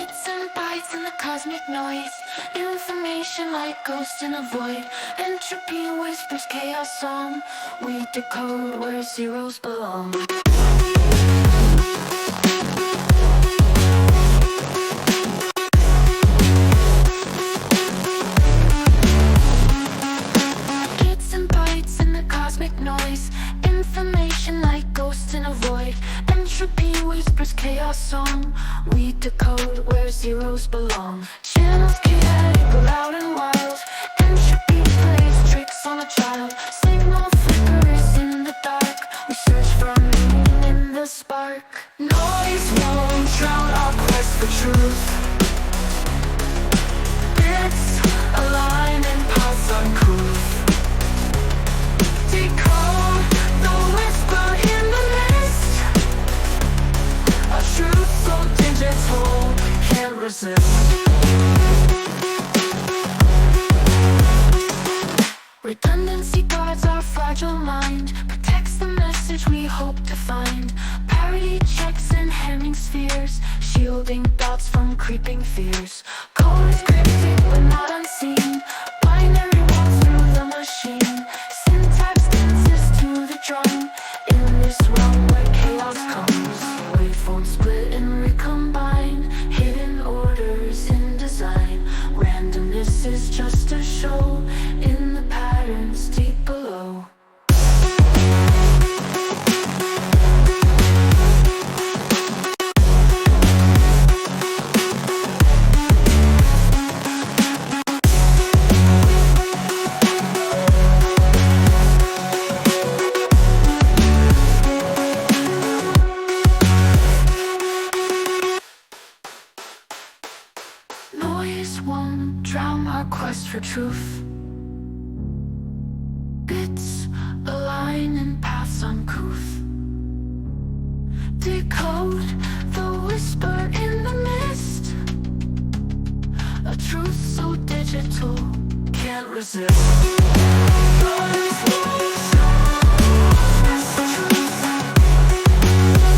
Bits and bytes in the cosmic noise, information like ghosts in a void. Entropy whispers chaos song, we decode where zeros belong. Bits and bytes in the cosmic noise, information like ghosts in a void. Entropy whispers chaos song, we decode where zeros belong. Channels chaotic, loud and wild. Entropy plays tricks on a child. Signal flickers in the dark, we search for meaning in the spark. Noise won't drown our quest for truth. Bits align and paths uncouth. Decode the whisper in the mist, a truth so digital, can't resist. Redundancy guards our fragile mind, protects the message we hope to find. Parity checks in hemispheres, shielding thoughts from creeping fears. Code is cryptic but not unseen, binary walks through the machine. Syntax dances to the drum, in this realm where chaos comes. Waveforms split and recombine, hidden orders in design. Randomness is just a show in the patterns deep below. Noise won't drown our quest for truth. Bits align and paths uncouth. Decode the whisper in the mist, a truth so digital, can't resist. Noise won't drown our quest for truth.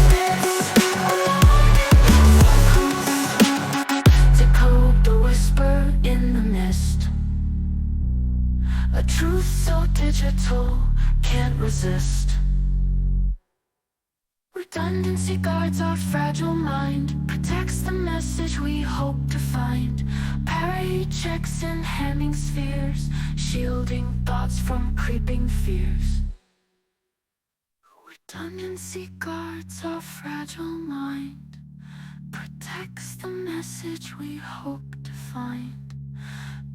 Bits align and paths uncouth. Decode the whisper in the mist, a truth so digital, can't resist. Redundancy guards our fragile mind, protects the message we hope to find. Parity checks in hemispheres, shielding thoughts from creeping fears. Redundancy guards our fragile mind, protects the message we hope to find.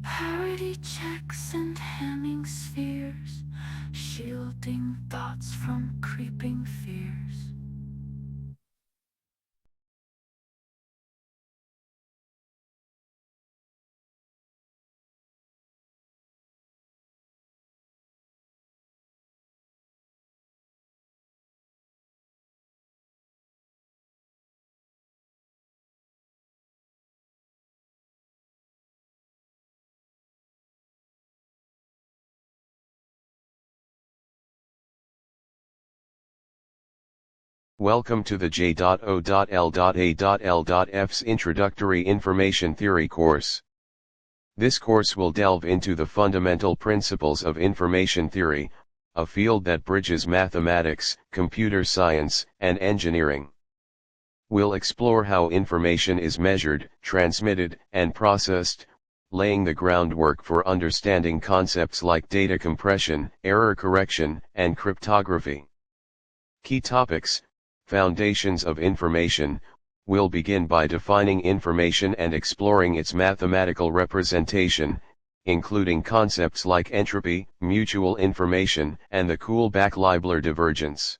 Parity checks and hemispheres, shielding thoughts from creeping fears. Welcome to the J.O.L.L.F's Introductory Information Theory course. This course will delve into the fundamental principles of information theory, a field that bridges mathematics, computer science, and engineering. We'll explore how information is measured, transmitted, and processed, laying the groundwork for understanding concepts like data compression, error correction, and cryptography. Key topics: Foundations of information. We'll begin by defining information and exploring its mathematical representation, including concepts like entropy, mutual information, and the Kullback-Leibler divergence.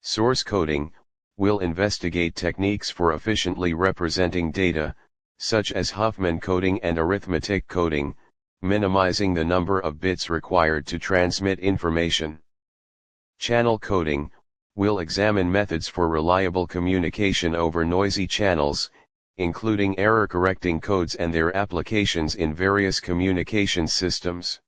Source coding. We'll investigate techniques for efficiently representing data, such as Huffman coding and arithmetic coding, minimizing the number of bits required to transmit information. Channel coding. We'll examine methods for reliable communication over noisy channels, including error-correcting codes and their applications in various communication systems.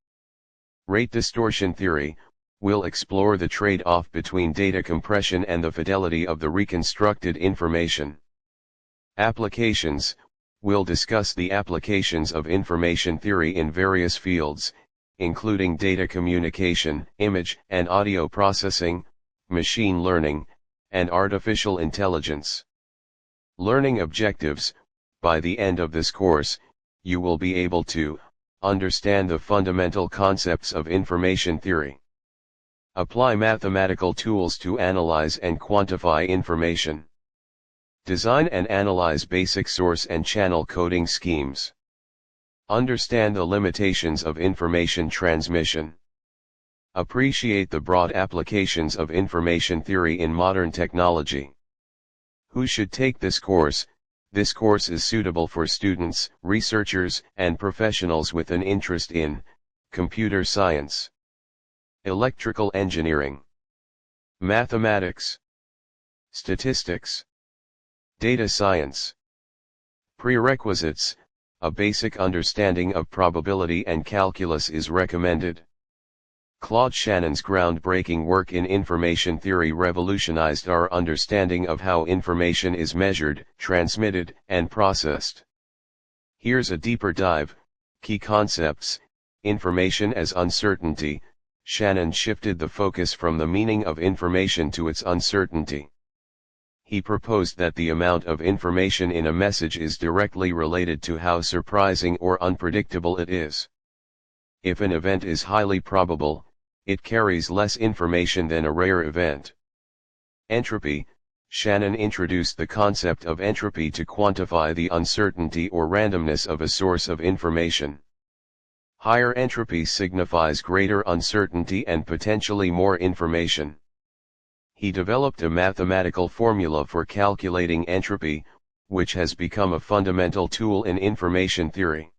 Rate distortion theory. We'll explore the trade-off between data compression and the fidelity of the reconstructed information. Applications. We'll discuss the applications of information theory in various fields, including data communication, image and audio processing, machine learning, and artificial intelligence. Learning objectives: by the end of this course, you will be able to understand the fundamental concepts of information theory. Apply mathematical tools to analyze and quantify information. Design and analyze basic source and channel coding schemes. Understand the limitations of information transmission. Appreciate the broad applications of information theory in modern technology. Who should take this course? This course is suitable for students, researchers, and professionals with an interest in computer science, electrical engineering, mathematics, statistics, data science. Prerequisites: a basic understanding of probability and calculus is recommended. Claude Shannon's groundbreaking work in information theory revolutionized our understanding of how information is measured, transmitted, and processed. Here's a deeper dive. Key concepts: information as uncertainty. Shannon shifted the focus from the meaning of information to its uncertainty. He proposed that the amount of information in a message is directly related to how surprising or unpredictable it is. If an event is highly probable, it carries less information than a rare event. Entropy: Shannon introduced the concept of entropy to quantify the uncertainty or randomness of a source of information. Higher entropy signifies greater uncertainty and potentially more information. He developed a mathematical formula for calculating entropy, which has become a fundamental tool in information theory.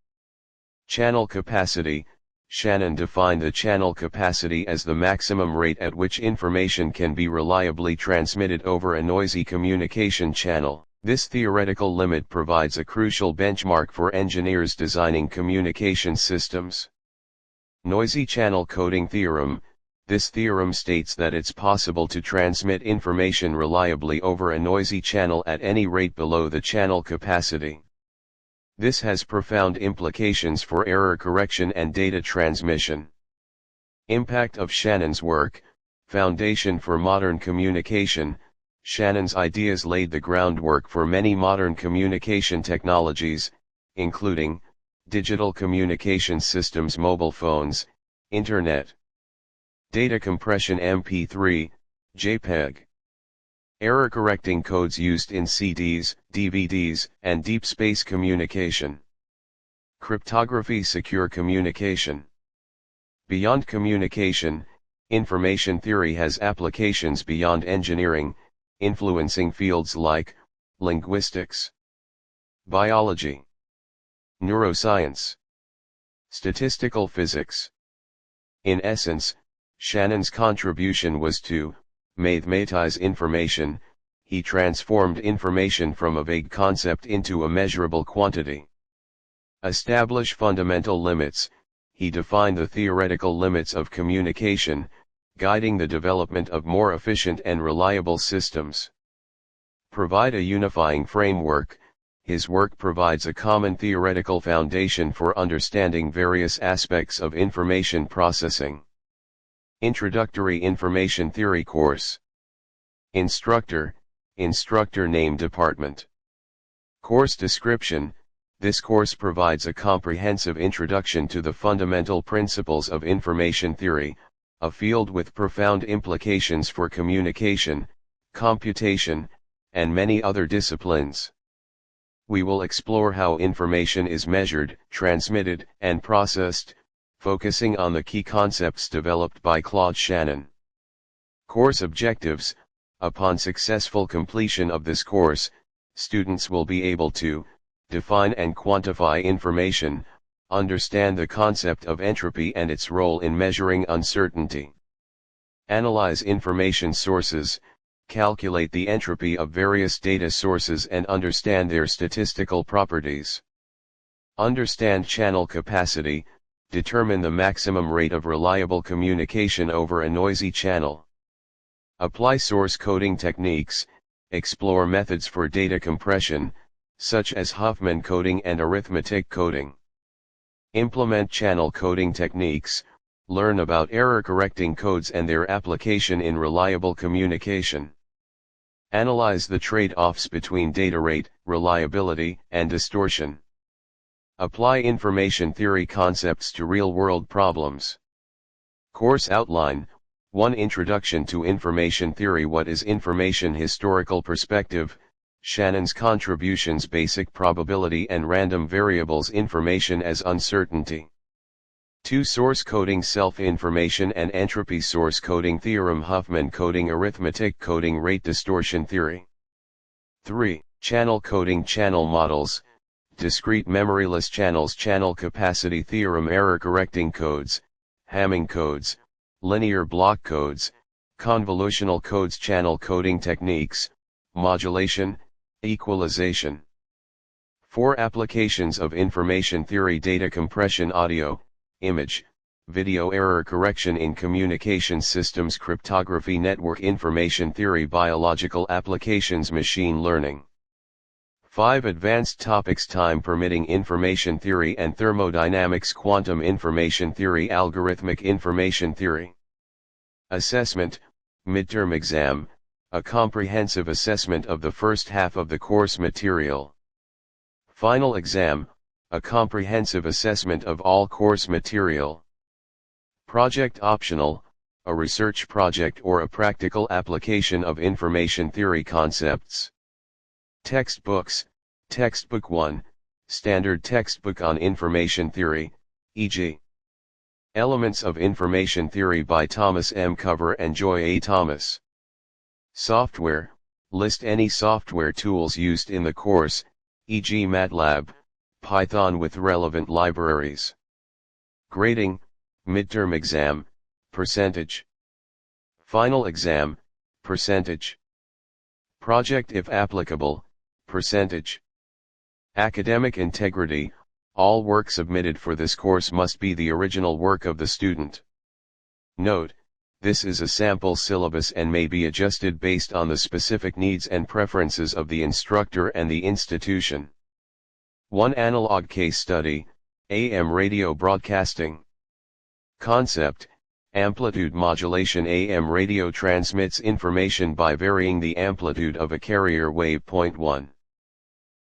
Channel capacity: Shannon defined the channel capacity as the maximum rate at which information can be reliably transmitted over a noisy communication channel. This theoretical limit provides a crucial benchmark for engineers designing communication systems. Noisy channel coding theorem: this theorem states that it's possible to transmit information reliably over a noisy channel at any rate below the channel capacity. This has profound implications for error correction and data transmission. Impact of Shannon's work: foundation for modern communication. Shannon's ideas laid the groundwork for many modern communication technologies, including digital communication systems, mobile phones, internet, data compression, MP3, JPEG. Error correcting codes used in CDs, DVDs, and deep space communication. Cryptography, secure communication. Beyond communication, information theory has applications beyond engineering, influencing fields like linguistics, biology, neuroscience, statistical physics. In essence, Shannon's contribution was to mathematize information. He transformed information from a vague concept into a measurable quantity. Establish fundamental limits: he defined the theoretical limits of communication, guiding the development of more efficient and reliable systems. Provide a unifying framework: his work provides a common theoretical foundation for understanding various aspects of information processing. Introductory Information Theory Course. Instructor name, department. Course description: this course provides a comprehensive introduction to the fundamental principles of information theory, a field with profound implications for communication, computation, and many other disciplines. We will explore how information is measured, transmitted, and processed, focusing on the key concepts developed by Claude Shannon. Course objectives: upon successful completion of this course, students will be able to define and quantify information, understand the concept of entropy and its role in measuring uncertainty, analyze information sources, calculate the entropy of various data sources and understand their statistical properties, understand channel capacity, determine the maximum rate of reliable communication over a noisy channel, apply source coding techniques, explore methods for data compression, such as Huffman coding and arithmetic coding. Implement channel coding techniques, learn about error-correcting codes and their application in reliable communication. Analyze the trade-offs between data rate, reliability, and distortion. Apply information theory concepts to real-world problems. Course outline: 1. Introduction to Information Theory. What is information? Historical perspective, Shannon's contributions, basic probability and random variables, information as uncertainty. 2. Source coding, self-information and entropy, source coding theorem, Huffman coding, arithmetic coding, rate distortion theory. 3. Channel coding, channel models, discrete memoryless channels, channel capacity theorem, error correcting codes, Hamming codes, linear block codes, convolutional codes, channel coding techniques, modulation, equalization. 4. Applications of information theory, data compression, audio, image, video error correction in communication systems, cryptography, network information theory, biological applications, machine learning. 5. Advanced topics, time permitting, information theory and thermodynamics, quantum information theory, algorithmic information theory. Assessment, midterm exam, a comprehensive assessment of the first half of the course material. Final exam, a comprehensive assessment of all course material. Project optional, a research project or a practical application of information theory concepts. Textbooks, Textbook 1, Standard Textbook on Information Theory, e.g. Elements of Information Theory by Thomas M. Cover and Joy A. Thomas. Software, list any software tools used in the course, e.g. MATLAB, Python with relevant libraries. Grading, midterm exam, percentage. Final exam, percentage. Project if applicable, percentage. Academic integrity, all work submitted for this course must be the original work of the student. Note, this is a sample syllabus and may be adjusted based on the specific needs and preferences of the instructor and the institution. 1. Analog case study, AM radio broadcasting. Concept, amplitude modulation. AM radio transmits information by varying the amplitude of a carrier wave. 1.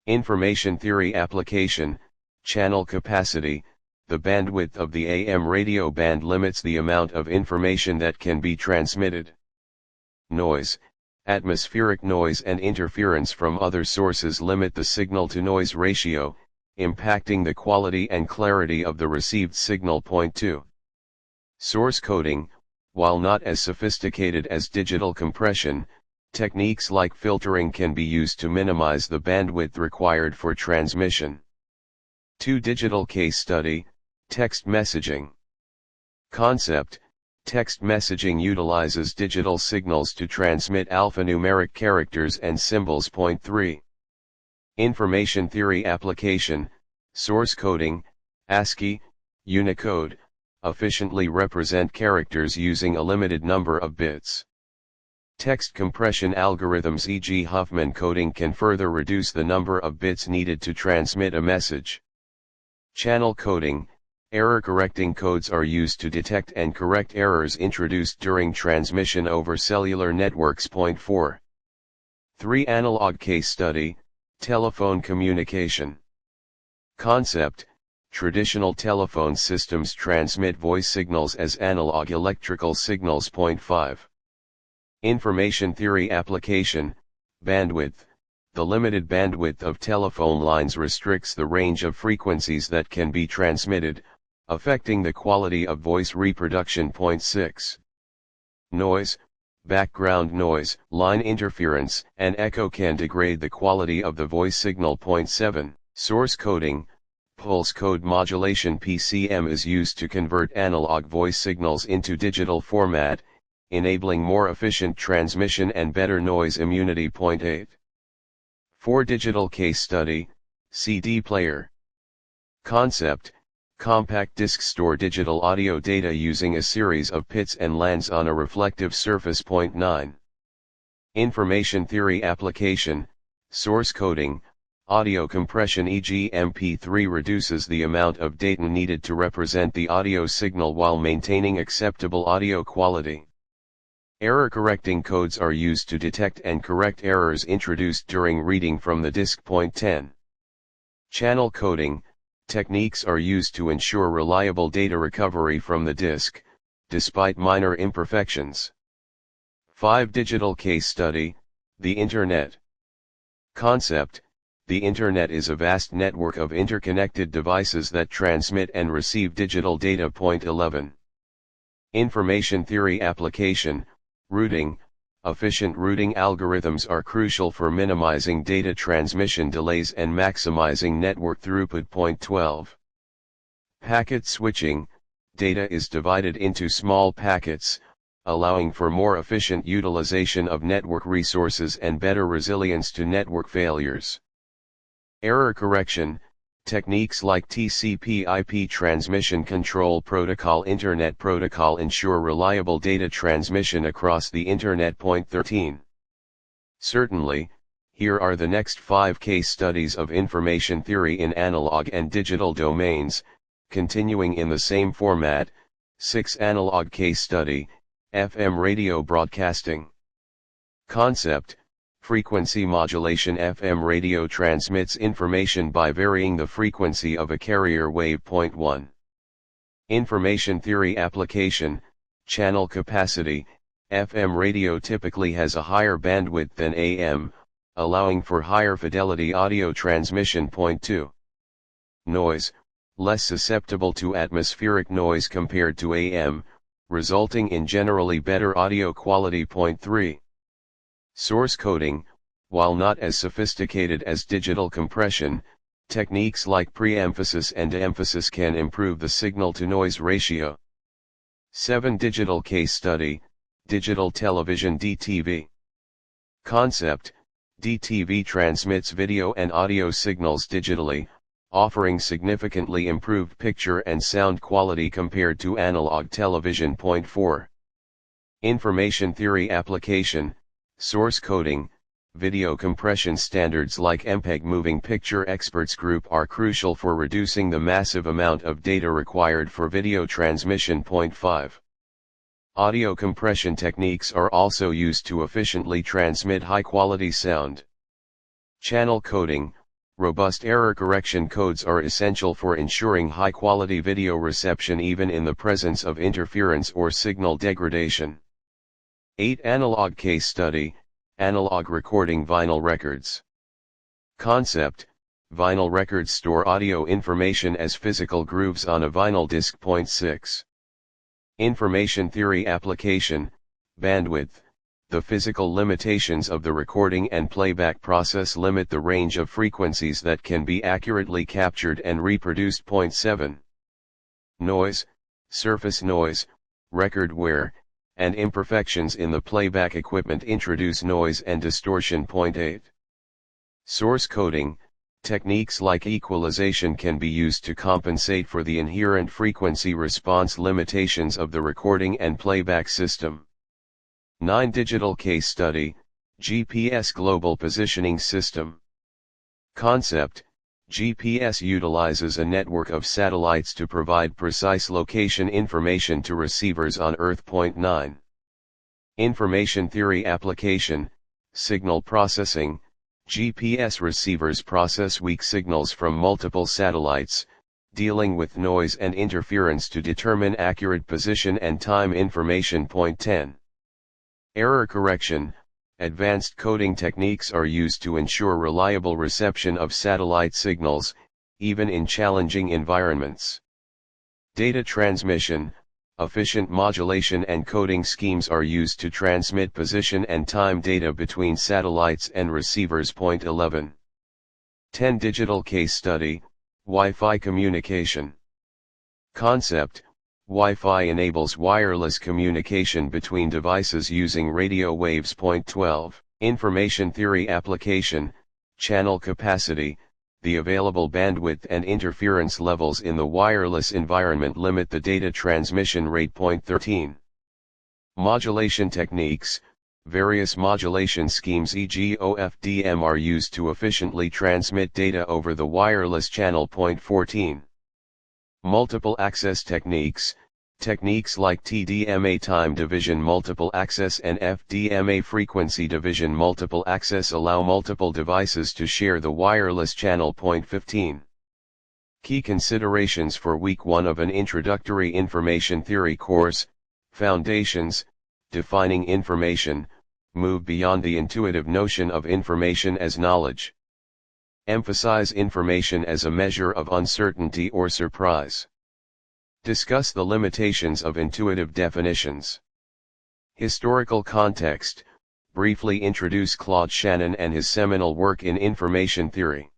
Information theory application, channel capacity. The bandwidth of the AM radio band limits the amount of information that can be transmitted. Noise, atmospheric noise and interference from other sources limit the signal-to-noise ratio, impacting the quality and clarity of the received signal. 2. Source coding, while not as sophisticated as digital compression, techniques like filtering can be used to minimize the bandwidth required for transmission. 2. Digital case study, text messaging. Concept, text messaging utilizes digital signals to transmit alphanumeric characters and symbols. 3. Information theory application, source coding, ASCII, Unicode, efficiently represent characters using a limited number of bits. Text compression algorithms, e.g. Huffman coding, can further reduce the number of bits needed to transmit a message. Channel coding, error-correcting codes are used to detect and correct errors introduced during transmission over cellular networks. 4. 3. Analog case study, telephone communication. Concept, traditional telephone systems transmit voice signals as analog electrical signals. 5. Information theory application, bandwidth. The limited bandwidth of telephone lines restricts the range of frequencies that can be transmitted, affecting the quality of voice reproduction. 6. Noise, background noise, line interference, and echo can degrade the quality of the voice signal. 7. Source coding, pulse code modulation. PCM is used to convert analog voice signals into digital format, enabling more efficient transmission and better noise immunity. 8. 4. Digital case study, CD player. Concept, compact discs store digital audio data using a series of pits and lands on a reflective surface. 9. Information theory application, source coding, Audio compression, e.g. MP3, reduces the amount of data needed to represent the audio signal while maintaining acceptable audio quality. Error-correcting codes are used to detect and correct errors introduced during reading from the disk. 10. Channel coding techniques are used to ensure reliable data recovery from the disk, despite minor imperfections. 5. Digital case study, the Internet. Concept: the Internet is a vast network of interconnected devices that transmit and receive digital data. 11. Information theory application, routing. Efficient routing algorithms are crucial for minimizing data transmission delays and maximizing network throughput. 12. Packet switching, data is divided into small packets, allowing for more efficient utilization of network resources and better resilience to network failures. Error correction techniques like TCP/IP transmission control protocol, Internet protocol ensure reliable data transmission across the Internet. 13. Certainly, here are the next 5 case studies of information theory in analog and digital domains, continuing in the same format. 6. Analog case study, FM radio broadcasting. Concept: frequency modulation. FM radio transmits information by varying the frequency of a carrier wave. 1. Information theory application, channel capacity. FM radio typically has a higher bandwidth than AM, allowing for higher fidelity audio transmission. 2. Noise, less susceptible to atmospheric noise compared to AM, resulting in generally better audio quality. 3. Source coding, while not as sophisticated as digital compression, techniques like pre-emphasis and emphasis can improve the signal-to-noise ratio. 7. Digital case study, digital television (DTV). Concept: DTV transmits video and audio signals digitally, offering significantly improved picture and sound quality compared to analog television. 4. Information theory application, source coding. Video compression standards like MPEG Moving Picture Experts Group are crucial for reducing the massive amount of data required for video transmission. 5. Audio compression techniques are also used to efficiently transmit high-quality sound. Channel coding. Robust error correction codes are essential for ensuring high-quality video reception even in the presence of interference or signal degradation. 8. Analog case study, analog recording. Vinyl records. Concept: vinyl records store audio information as physical grooves on a vinyl disc. 6. Information theory application, bandwidth. The physical limitations of the recording and playback process limit the range of frequencies that can be accurately captured and reproduced. 7. Noise, surface noise, record wear, and imperfections in the playback equipment introduce noise and distortion. 8. Source coding. Techniques like equalization can be used to compensate for the inherent frequency response limitations of the recording and playback system. 9. Digital case study, GPS Global Positioning System. Concept: GPS utilizes a network of satellites to provide precise location information to receivers on Earth. 9. Information theory application, signal processing. GPS receivers process weak signals from multiple satellites, dealing with noise and interference to determine accurate position and time information. 10. Error correction. Advanced coding techniques are used to ensure reliable reception of satellite signals, even in challenging environments. Data transmission. Efficient modulation and coding schemes are used to transmit position and time data between satellites and receivers. 11. 10. Digital case study, Wi-Fi communication. Concept: Wi-Fi enables wireless communication between devices using radio waves. 12. Information theory application, channel capacity. The available bandwidth and interference levels in the wireless environment limit the data transmission rate. 13. Modulation techniques. Various modulation schemes e.g. OFDM are used to efficiently transmit data over the wireless channel. 14. Multiple access techniques. Techniques like TDMA time division multiple access and FDMA frequency division multiple access allow multiple devices to share the wireless channel. 15. Key considerations for Week 1 of an Introductory Information Theory course. Foundations. Defining information, move beyond the intuitive notion of information as knowledge. Emphasize information as a measure of uncertainty or surprise. Discuss the limitations of intuitive definitions. Historical context. Briefly introduce Claude Shannon and his seminal work in information theory.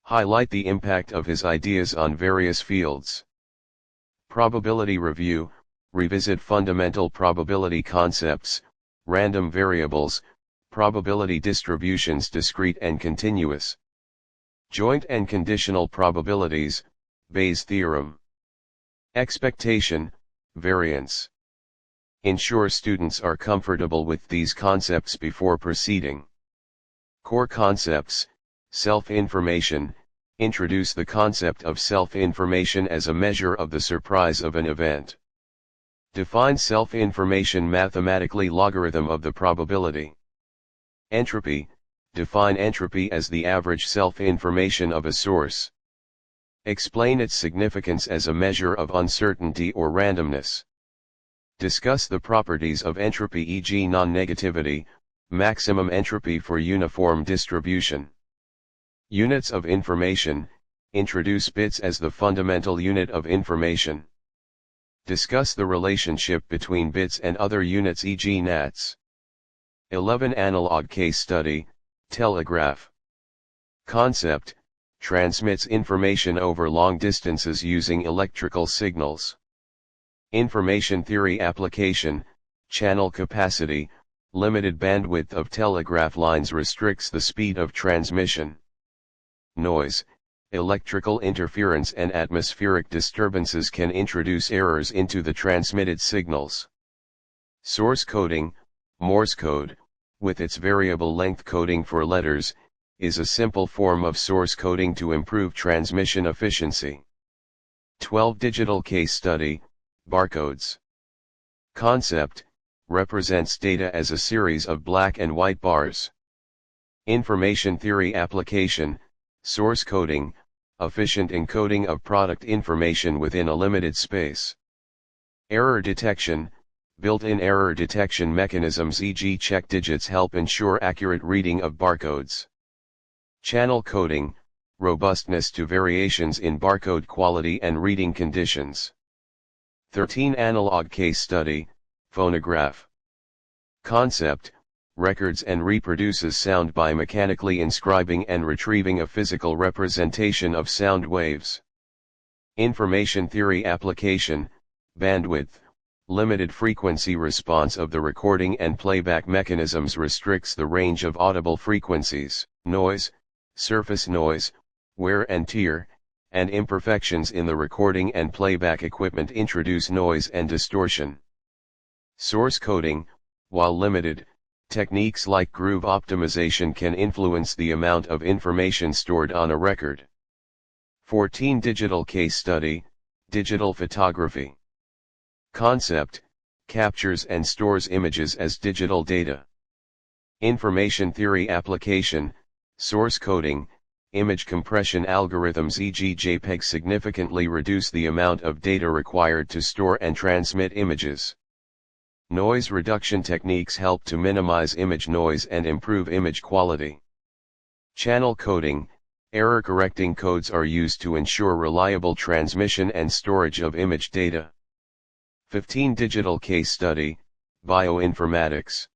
Highlight the impact of his ideas on various fields. Probability review. Revisit fundamental probability concepts, random variables, probability distributions discrete and continuous. Joint and conditional probabilities, Bayes' theorem. Expectation, variance. Ensure students are comfortable with these concepts before proceeding. Core concepts, self-information. Introduce the concept of self-information as a measure of the surprise of an event. Define self-information mathematically logarithm of the probability. Entropy. Define entropy as the average self-information of a source. Explain its significance as a measure of uncertainty or randomness. Discuss the properties of entropy e.g. non-negativity, maximum entropy for uniform distribution. Units of information. Introduce bits as the fundamental unit of information. Discuss the relationship between bits and other units e.g. nats. 11 Analog case study, telegraph. Concept, transmits information over long distances using electrical signals. Information theory application, channel capacity, limited bandwidth of telegraph lines restricts the speed of transmission. Noise, electrical interference and atmospheric disturbances can introduce errors into the transmitted signals. Source coding, Morse code, with its variable length coding for letters, is a simple form of source coding to improve transmission efficiency. 12 Digital case study, barcodes. Concept, represents data as a series of black and white bars. Information theory application, source coding, efficient encoding of product information within a limited space. Error detection, built-in error detection mechanisms e.g. check digits help ensure accurate reading of barcodes. Channel coding, robustness to variations in barcode quality and reading conditions. 13 Analog case study, phonograph. Concept, records and reproduces sound by mechanically inscribing and retrieving a physical representation of sound waves. Information theory application, bandwidth, limited frequency response of the recording and playback mechanisms restricts the range of audible frequencies. Noise, surface noise, wear and tear, and imperfections in the recording and playback equipment introduce noise and distortion. Source coding, while limited, techniques like groove optimization can influence the amount of information stored on a record. 14 Digital case study, digital photography. Concept, captures and stores images as digital data. Information theory application, source coding, image compression algorithms e.g. JPEG significantly reduce the amount of data required to store and transmit images. Noise reduction techniques help to minimize image noise and improve image quality. Channel coding, error-correcting codes are used to ensure reliable transmission and storage of image data. 15 Digital case study, bioinformatics.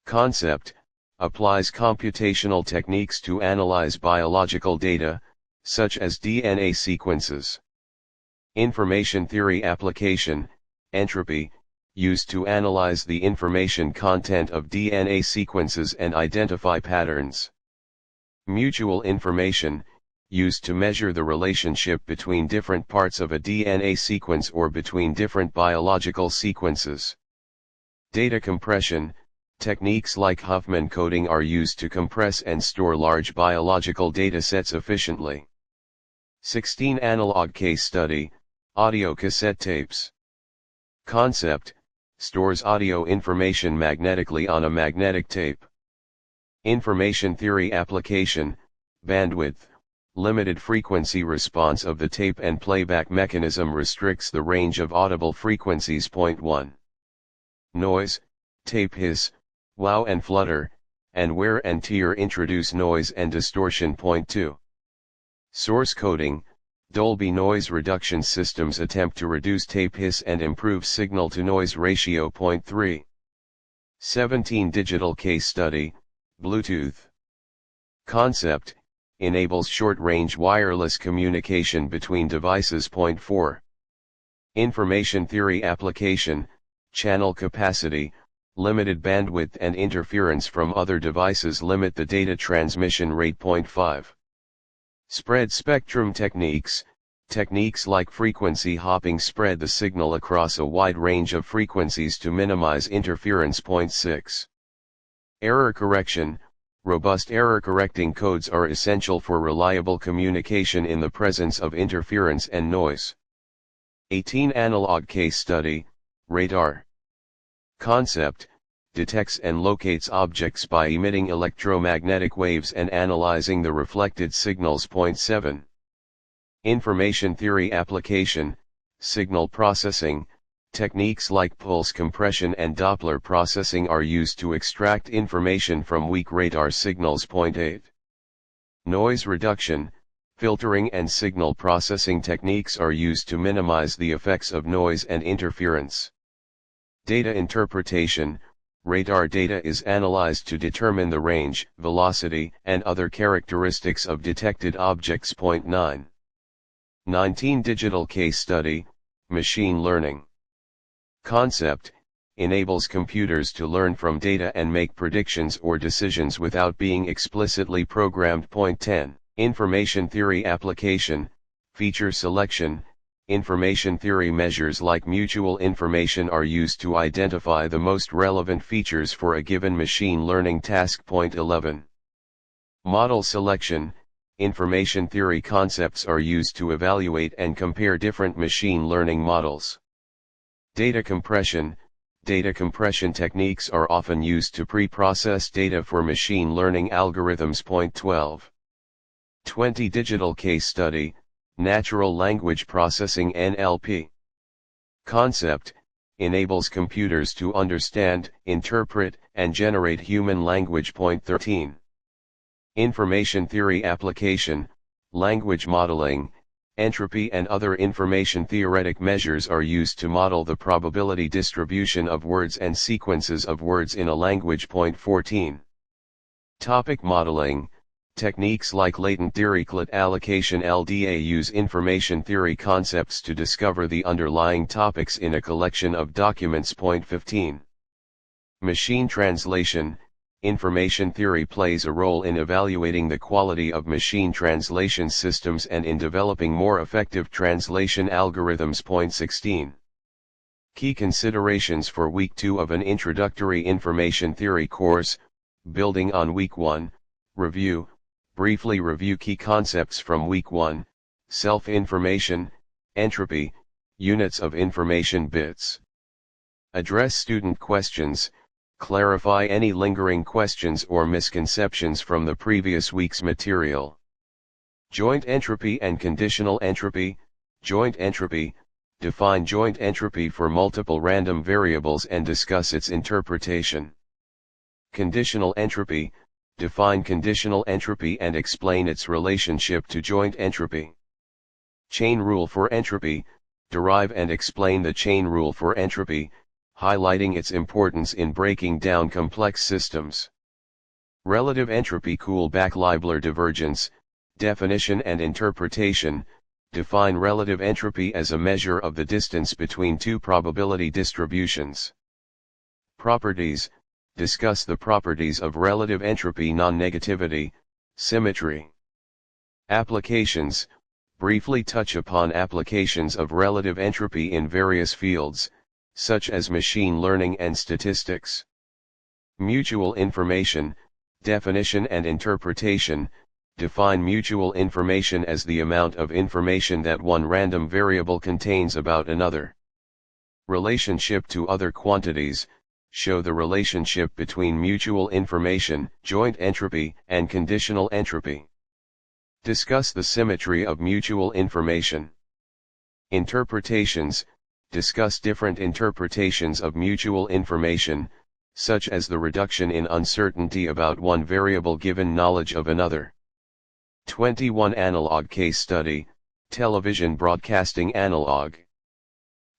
Concept, applies computational techniques to analyze biological data, such as DNA sequences. Information theory application, entropy, used to analyze the information content of DNA sequences and identify patterns. Mutual information, used to measure the relationship between different parts of a DNA sequence or between different biological sequences. Data compression, Techniques like Huffman coding are used to compress and store large biological datasets efficiently. 16 Analog case study, audio cassette tapes. Concept, stores audio information magnetically on a magnetic tape. Information theory application, bandwidth, limited frequency response of the tape and playback mechanism restricts the range of audible frequencies. 1. Noise, tape hiss, wow and flutter, and wear and tear introduce noise and distortion. 2. Source coding, Dolby noise reduction systems attempt to reduce tape hiss and improve signal-to-noise ratio. 3. 17 Digital case study, Bluetooth. Concept, enables short-range wireless communication between devices. 4. Information theory application, channel capacity, limited bandwidth and interference from other devices limit the data transmission rate. 5. Spread spectrum techniques, techniques like frequency hopping spread the signal across a wide range of frequencies to minimize interference. 6. Error correction, robust error correcting codes are essential for reliable communication in the presence of interference and noise. 18 Analog case study, radar. Concept, detects and locates objects by emitting electromagnetic waves and analyzing the reflected signals. 7. Information theory application, signal processing, techniques like pulse compression and Doppler processing are used to extract information from weak radar signals. 8. Noise reduction, filtering and signal processing techniques are used to minimize the effects of noise and interference. Data interpretation, radar data is analyzed to determine the range, velocity, and other characteristics of detected objects. 9. 19 Digital case study, machine learning. Concept, enables computers to learn from data and make predictions or decisions without being explicitly programmed. 10. Information theory application, feature selection. Information theory measures like mutual information are used to identify the most relevant features for a given machine learning task. 11. Model selection, information theory concepts are used to evaluate and compare different machine learning models. Data compression techniques are often used to pre-process data for machine learning algorithms. 12. 20 Digital case study, natural language processing (NLP). Concept, enables computers to understand, interpret, and generate human language. 13. Information theory application, language modeling, entropy and other information theoretic measures are used to model the probability distribution of words and sequences of words in a language. 14. Topic modeling. Techniques like latent Dirichlet allocation (LDA) use information theory concepts to discover the underlying topics in a collection of documents. 15. Machine translation. Information theory plays a role in evaluating the quality of machine translation systems and in developing more effective translation algorithms. 16. Key considerations for Week 2 of an Introductory Information Theory course, building on Week 1, review. Briefly review key concepts from Week 1, self-information, entropy, units of information bits. Address student questions, clarify any lingering questions or misconceptions from the previous week's material. Joint entropy and conditional entropy. Joint entropy, define joint entropy for multiple random variables and discuss its interpretation. Conditional entropy, define conditional entropy and explain its relationship to joint entropy. Chain rule for entropy, derive and explain the chain rule for entropy, highlighting its importance in breaking down complex systems. Relative entropy Kullback-Leibler divergence, definition and interpretation, define relative entropy as a measure of the distance between two probability distributions. Properties, discuss the properties of relative entropy: non-negativity, symmetry. Applications, briefly touch upon applications of relative entropy in various fields, such as machine learning and statistics. Mutual information, definition and interpretation. Define mutual information as the amount of information that one random variable contains about another. Relationship to other quantities. Show the relationship between mutual information, joint entropy, and conditional entropy. Discuss the symmetry of mutual information. Interpretations. Discuss different interpretations of mutual information, such as the reduction in uncertainty about one variable given knowledge of another. 21 Analog case study, television broadcasting analog.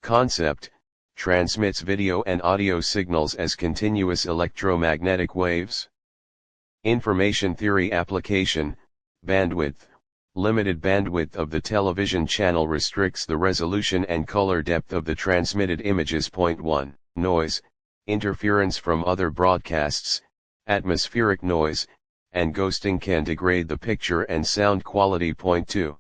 Concept, transmits video and audio signals as continuous electromagnetic waves. Information theory application, bandwidth. Limited bandwidth of the television channel restricts the resolution and color depth of the transmitted images. Point 1, noise, interference from other broadcasts, atmospheric noise, and ghosting can degrade the picture and sound quality. Point 2.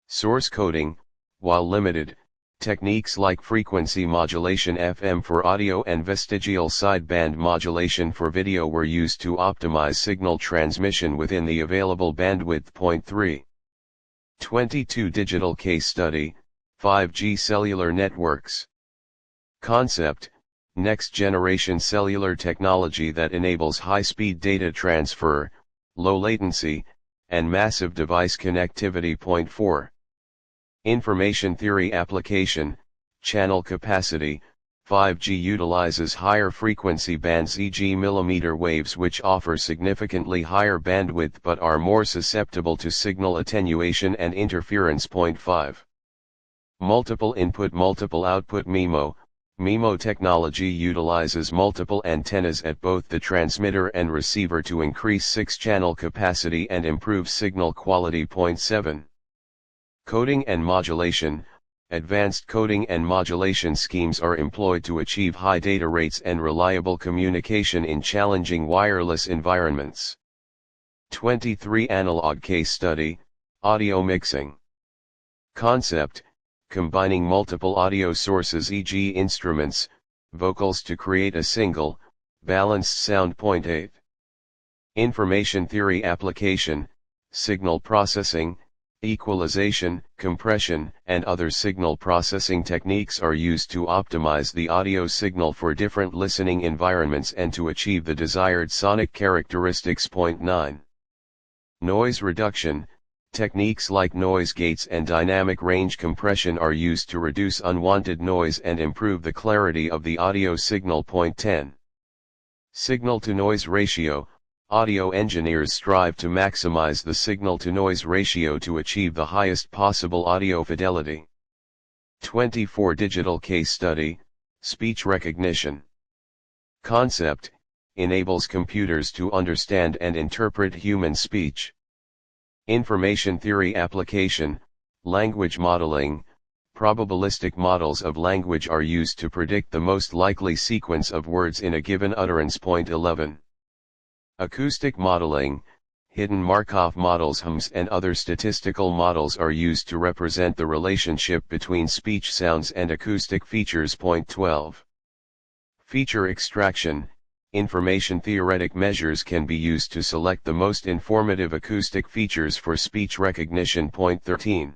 Source coding, while limited, techniques like frequency modulation FM for audio and vestigial sideband modulation for video were used to optimize signal transmission within the available bandwidth. Point 3. 22 Digital case study, 5G cellular networks. Concept, next generation cellular technology that enables high-speed data transfer, low latency, and massive device connectivity. Point 4. Information theory application, channel capacity. 5G utilizes higher frequency bands, e.g. millimeter waves, which offer significantly higher bandwidth but are more susceptible to signal attenuation and interference. Point 5. Multiple input multiple output MIMO. MIMO technology utilizes multiple antennas at both the transmitter and receiver to increase 6-channel capacity and improve signal quality. Point 7. Coding and modulation. Advanced coding and modulation schemes are employed to achieve high data rates and reliable communication in challenging wireless environments. 23 Analog case study, audio mixing. Concept, combining multiple audio sources, e.g. instruments, vocals, to create a single, balanced sound. Point 8. Information theory application, signal processing. Equalization, compression, and other signal processing techniques are used to optimize the audio signal for different listening environments and to achieve the desired sonic characteristics. Point 9. Noise reduction. Techniques like noise gates and dynamic range compression are used to reduce unwanted noise and improve the clarity of the audio signal. Point 10. Signal-to-noise ratio. Audio engineers strive to maximize the signal-to-noise ratio to achieve the highest possible audio fidelity. 24 Digital case study, speech recognition. Concept, enables computers to understand and interpret human speech. Information theory application, language modeling. Probabilistic models of language are used to predict the most likely sequence of words in a given utterance. Point 11. Acoustic modeling. Hidden Markov models (HMS) and other statistical models are used to represent the relationship between speech sounds and acoustic features. Point 12. Feature extraction. Information theoretic measures can be used to select the most informative acoustic features for speech recognition. Point 13.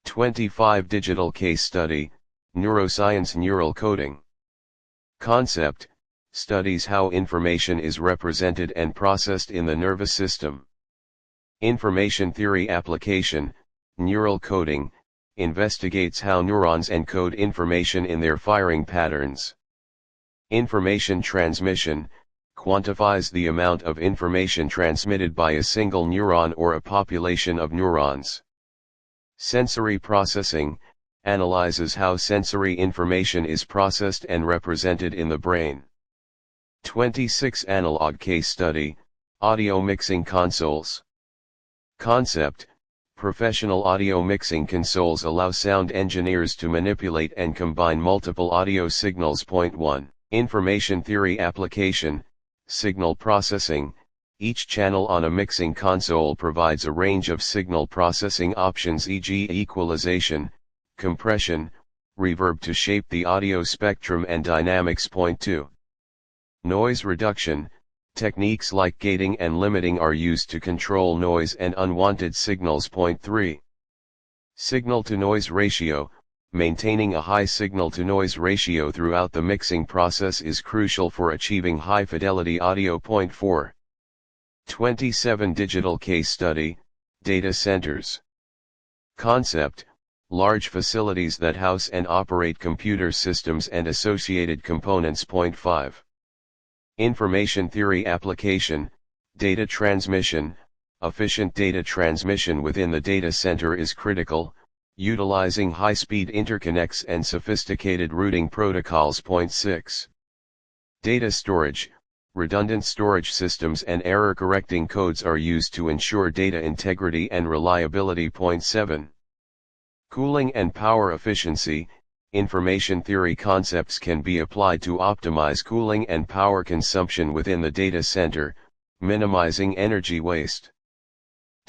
25 Digital case study, neuroscience neural coding. Concept, studies how information is represented and processed in the nervous system. Information theory application, neural coding, investigates how neurons encode information in their firing patterns. Information transmission, quantifies the amount of information transmitted by a single neuron or a population of neurons. Sensory processing, analyzes how sensory information is processed and represented in the brain. 26 Analog case study, audio mixing consoles. Concept, professional audio mixing consoles allow sound engineers to manipulate and combine multiple audio signals. Point 1, information theory application, signal processing. Each channel on a mixing console provides a range of signal processing options, e.g. equalization, compression, reverb, to shape the audio spectrum and dynamics. Point 2. Noise reduction. Techniques like gating and limiting are used to control noise and unwanted signals. Point 3. Signal-to-noise ratio. Maintaining a high signal-to-noise ratio throughout the mixing process is crucial for achieving high-fidelity audio. Point 4. 27 Digital case study, data centers. Concept: large facilities that house and operate computer systems and associated components. Point 5. Information theory application, data transmission. Efficient data transmission within the data center is critical, utilizing high-speed interconnects and sophisticated routing protocols. Point 6. Data storage. Redundant storage systems and error-correcting codes are used to ensure data integrity and reliability. Point 7. Cooling and power efficiency. Information theory concepts can be applied to optimize cooling and power consumption within the data center, minimizing energy waste.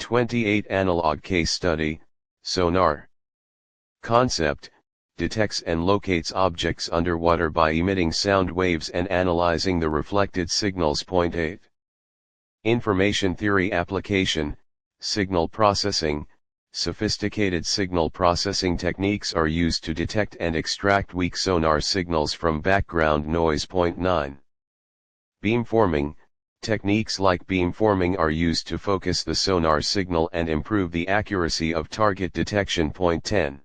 28 Analog case study, sonar. Concept: detects and locates objects underwater by emitting sound waves and analyzing the reflected signals. Point 8. Information theory application, signal processing. Sophisticated signal processing techniques are used to detect and extract weak sonar signals from background noise. Point 9. Beamforming. Techniques like beamforming are used to focus the sonar signal and improve the accuracy of target detection. Point 10.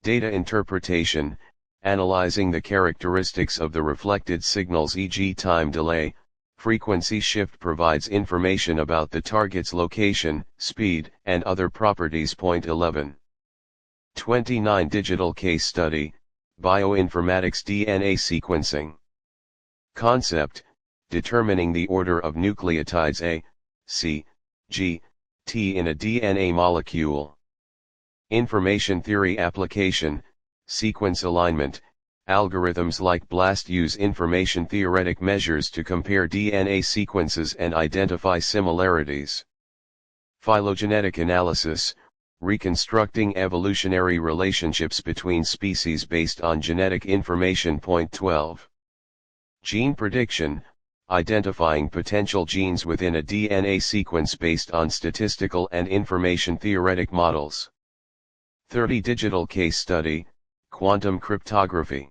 Data interpretation. Analyzing the characteristics of the reflected signals, e.g. time delay, frequency shift, provides information about the target's location, speed, and other properties. Point 11. 29 Digital case study, bioinformatics DNA sequencing. Concept: determining the order of nucleotides A, C, G, T in a DNA molecule. Information theory application, sequence alignment. Algorithms like BLAST use information theoretic measures to compare DNA sequences and identify similarities. Phylogenetic analysis, reconstructing evolutionary relationships between species based on genetic information. Point 12. Gene prediction, identifying potential genes within a DNA sequence based on statistical and information theoretic models. 30 Digital case study, quantum cryptography.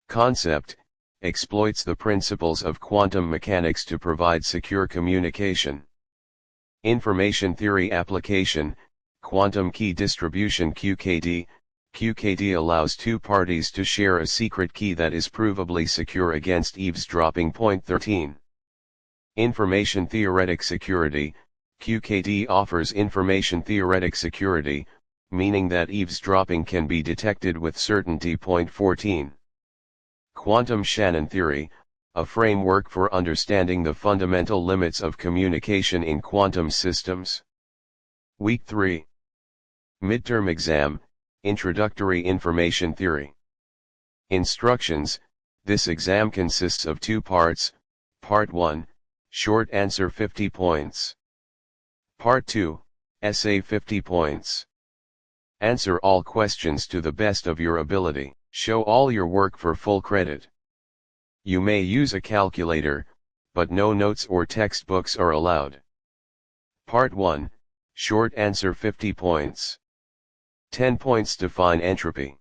Concept: exploits the principles of quantum mechanics to provide secure communication. Information theory application, quantum key distribution (QKD). QKD allows two parties to share a secret key that is provably secure against eavesdropping. Point 13. Information theoretic security. QKD offers information theoretic security, meaning that eavesdropping can be detected with certainty. Point 14. Quantum Shannon theory, a framework for understanding the fundamental limits of communication in quantum systems. Week 3. Midterm exam, Introductory Information Theory. Instructions: this exam consists of 2 parts. Part 1, short answer 50 points. Part 2, essay 50 points. Answer all questions to the best of your ability. Show all your work for full credit. You may use a calculator, but no notes or textbooks are allowed. Part 1, short answer 50 points. 10 points. Define entropy.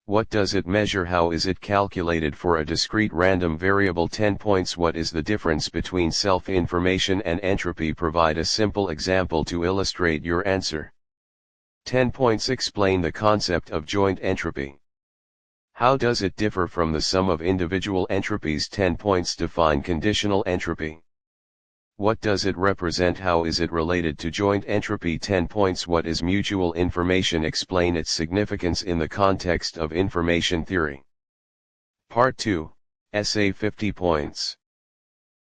What does it measure? How is it calculated for a discrete random variable? 10 points. What is the difference between self-information and entropy? Provide a simple example to illustrate your answer. 10 points. Explain the concept of joint entropy. How does it differ from the sum of individual entropies? 10 points. Define conditional entropy. What does it represent? How is it related to joint entropy? 10 points. What is mutual information? Explain its significance in the context of information theory. Part 2, essay 50 points.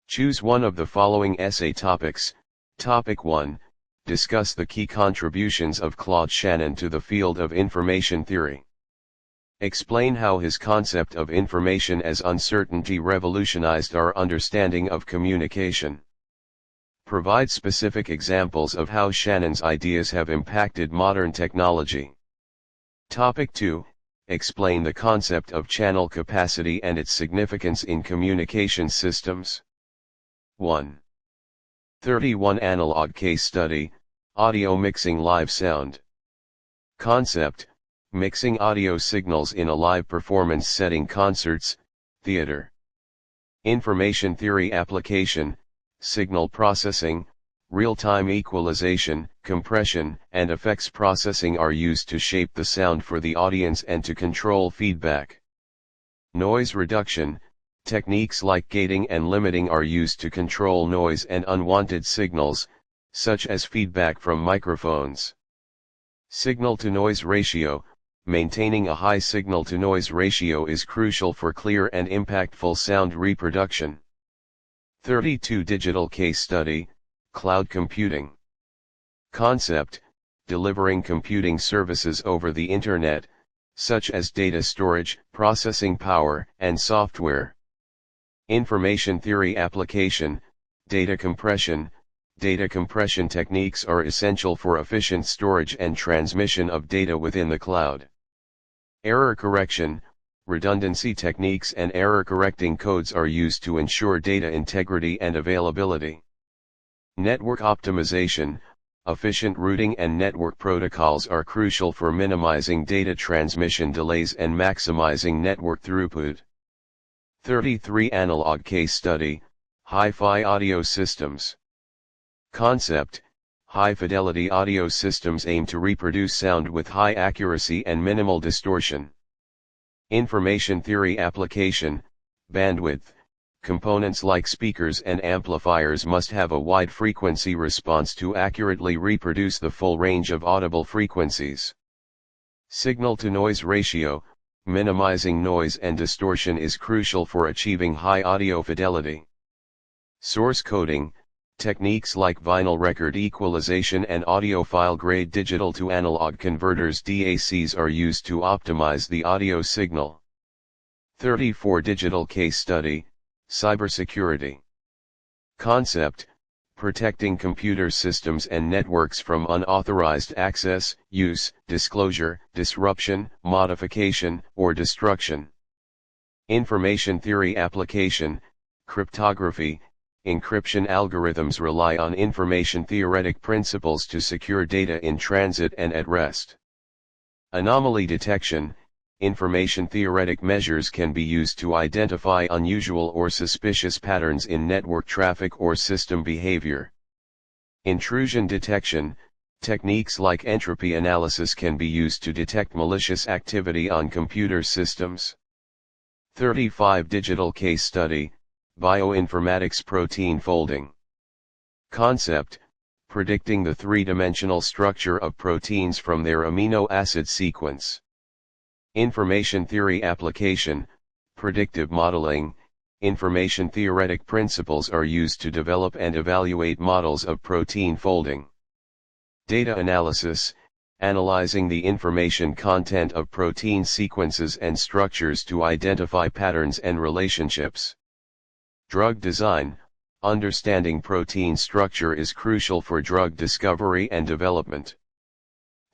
Choose one of the following essay topics. Topic 1, discuss the key contributions of Claude Shannon to the field of information theory. Explain how his concept of information as uncertainty revolutionized our understanding of communication. Provide specific examples of how Shannon's ideas have impacted modern technology. Topic 2, Explain the concept of channel capacity and its significance in communication systems. 1. 31 Analog case study, audio mixing live sound. Concept: mixing audio signals in a live performance setting, concerts, theater. Information theory application: signal processing, real-time equalization, compression, and effects processing are used to shape the sound for the audience and to control feedback. Noise reduction: techniques like gating and limiting are used to control noise and unwanted signals, such as feedback from microphones. Signal-to-noise ratio: maintaining a high signal-to-noise ratio is crucial for clear and impactful sound reproduction. 32 Digital case study, cloud computing. Concept: delivering computing services over the Internet, such as data storage, processing power, and software. Information theory application: data compression. Data compression techniques are essential for efficient storage and transmission of data within the cloud. Error correction: redundancy techniques and error correcting codes are used to ensure data integrity and availability. Network optimization: efficient routing and network protocols are crucial for minimizing data transmission delays and maximizing network throughput. 33 Analog case study, hi-fi audio systems. Concept: high-fidelity audio systems aim to reproduce sound with high accuracy and minimal distortion. Information theory application: bandwidth. Components like speakers and amplifiers must have a wide frequency response to accurately reproduce the full range of audible frequencies. Signal-to-noise ratio: minimizing noise and distortion is crucial for achieving high audio fidelity. Source coding: techniques like vinyl record equalization and audiophile-grade digital-to-analog converters (DACs) are used to optimize the audio signal. 34 Digital case study, cybersecurity. Concept: protecting computer systems and networks from unauthorized access, use, disclosure, disruption, modification, or destruction. Information theory application: cryptography. Encryption algorithms rely on information-theoretic principles to secure data in transit and at rest. Anomaly detection: information-theoretic measures can be used to identify unusual or suspicious patterns in network traffic or system behavior. Intrusion detection: techniques like entropy analysis can be used to detect malicious activity on computer systems. 35 Digital case study, bioinformatics protein folding. Concept: predicting the three-dimensional structure of proteins from their amino acid sequence. Information theory application: predictive modeling. Information theoretic principles are used to develop and evaluate models of protein folding. Data analysis: analyzing the information content of protein sequences and structures to identify patterns and relationships. Drug design: understanding protein structure is crucial for drug discovery and development.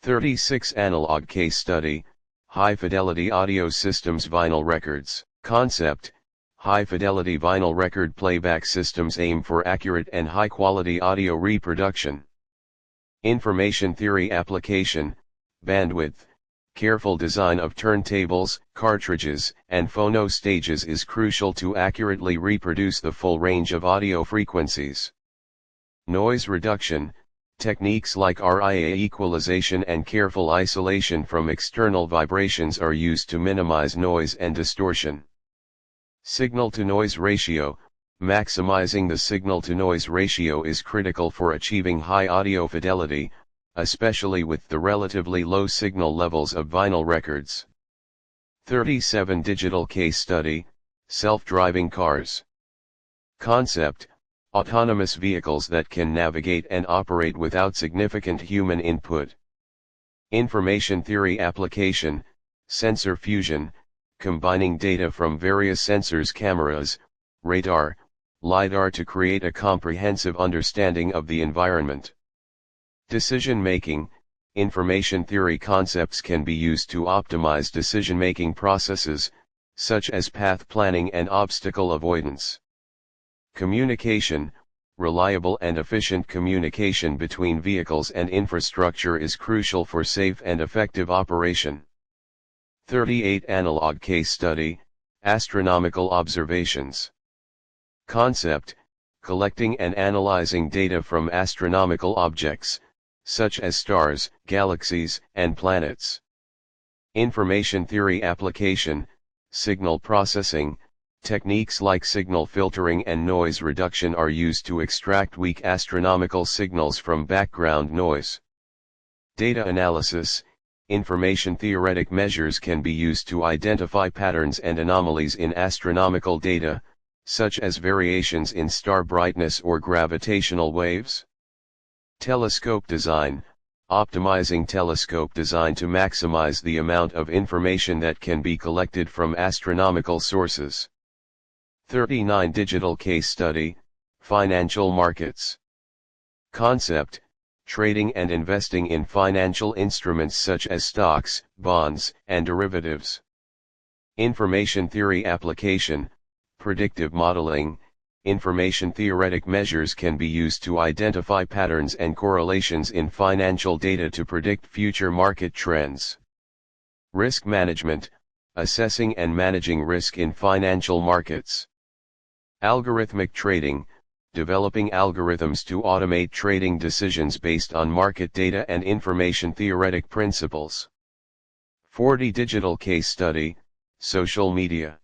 36 Analog case study, high-fidelity audio systems vinyl records. Concept: high-fidelity vinyl record playback systems aim for accurate and high-quality audio reproduction. Information theory application: bandwidth. Careful design of turntables, cartridges, and phono stages is crucial to accurately reproduce the full range of audio frequencies. Noise reduction: techniques like RIA equalization and careful isolation from external vibrations are used to minimize noise and distortion. Signal-to-noise ratio: maximizing the signal-to-noise ratio is critical for achieving high audio fidelity, especially with the relatively low signal levels of vinyl records. 37 Digital case study, self-driving cars. Concept: autonomous vehicles that can navigate and operate without significant human input. Information theory application: sensor fusion. Combining data from various sensors, cameras, radar, LiDAR to create a comprehensive understanding of the environment. Decision making: information theory concepts can be used to optimize decision-making processes, such as path planning and obstacle avoidance. Communication, reliable and efficient communication between vehicles and infrastructure is crucial for safe and effective operation. 38 Analog case study, astronomical observations. Concept, collecting and analyzing data from astronomical objects, such as stars, galaxies, and planets. Information theory application, signal processing. Techniques like signal filtering and noise reduction are used to extract weak astronomical signals from background noise. Data analysis, information theoretic measures can be used to identify patterns and anomalies in astronomical data, such as variations in star brightness or gravitational waves. Telescope design, optimizing telescope design to maximize the amount of information that can be collected from astronomical sources. 39 Digital case study, financial markets. Concept, trading and investing in financial instruments such as stocks, bonds, and derivatives. Information theory application, predictive modeling. Information theoretic measures can be used to identify patterns and correlations in financial data to predict future market trends. Risk management, assessing and managing risk in financial markets. Algorithmic trading, developing algorithms to automate trading decisions based on market data and information theoretic principles. 40 Digital case study, social media.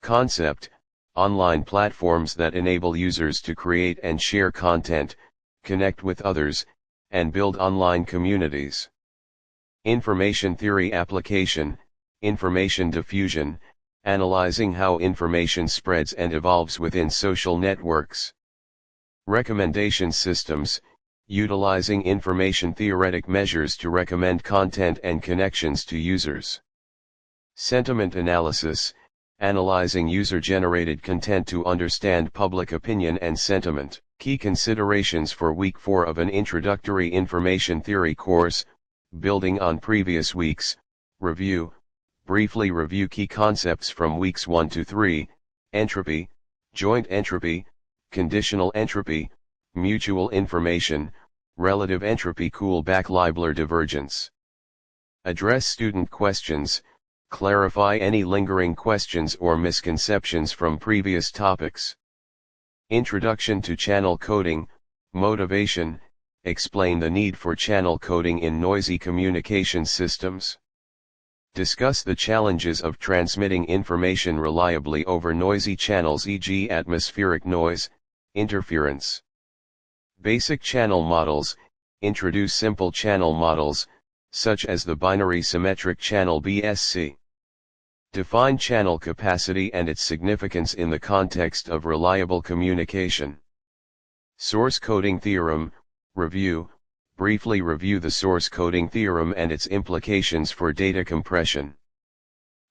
Concept, online platforms that enable users to create and share content, connect with others, and build online communities. Information theory application, information diffusion, analyzing how information spreads and evolves within social networks. Recommendation systems, utilizing information theoretic measures to recommend content and connections to users. Sentiment analysis, analyzing user-generated content to understand public opinion and sentiment. Key considerations for Week 4 of an Introductory Information Theory course, building on previous weeks. Review. Briefly review key concepts from weeks 1 to 3, entropy, joint entropy, conditional entropy, mutual information, relative entropy Coolback-Leibler divergence. Address student questions, clarify any lingering questions or misconceptions from previous topics. Introduction to channel coding, motivation, explain the need for channel coding in noisy communication systems. Discuss the challenges of transmitting information reliably over noisy channels, e.g. atmospheric noise, interference. Basic channel models, introduce simple channel models, such as the binary symmetric channel BSC. Define channel capacity and its significance in the context of reliable communication. Source coding theorem, review. Briefly review the source coding theorem and its implications for data compression.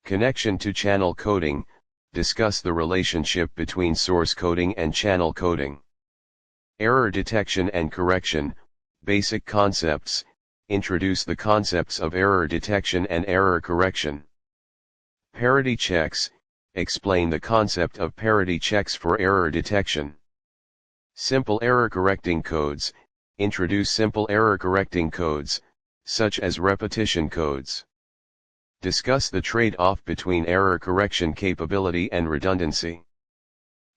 Connection to channel coding, discuss the relationship between source coding and channel coding. Error detection and correction, basic concepts, introduce the concepts of error detection and error correction. Parity checks, explain the concept of parity checks for error detection. Simple error correcting codes, introduce simple error correcting codes, such as repetition codes. Discuss the trade-off between error correction capability and redundancy.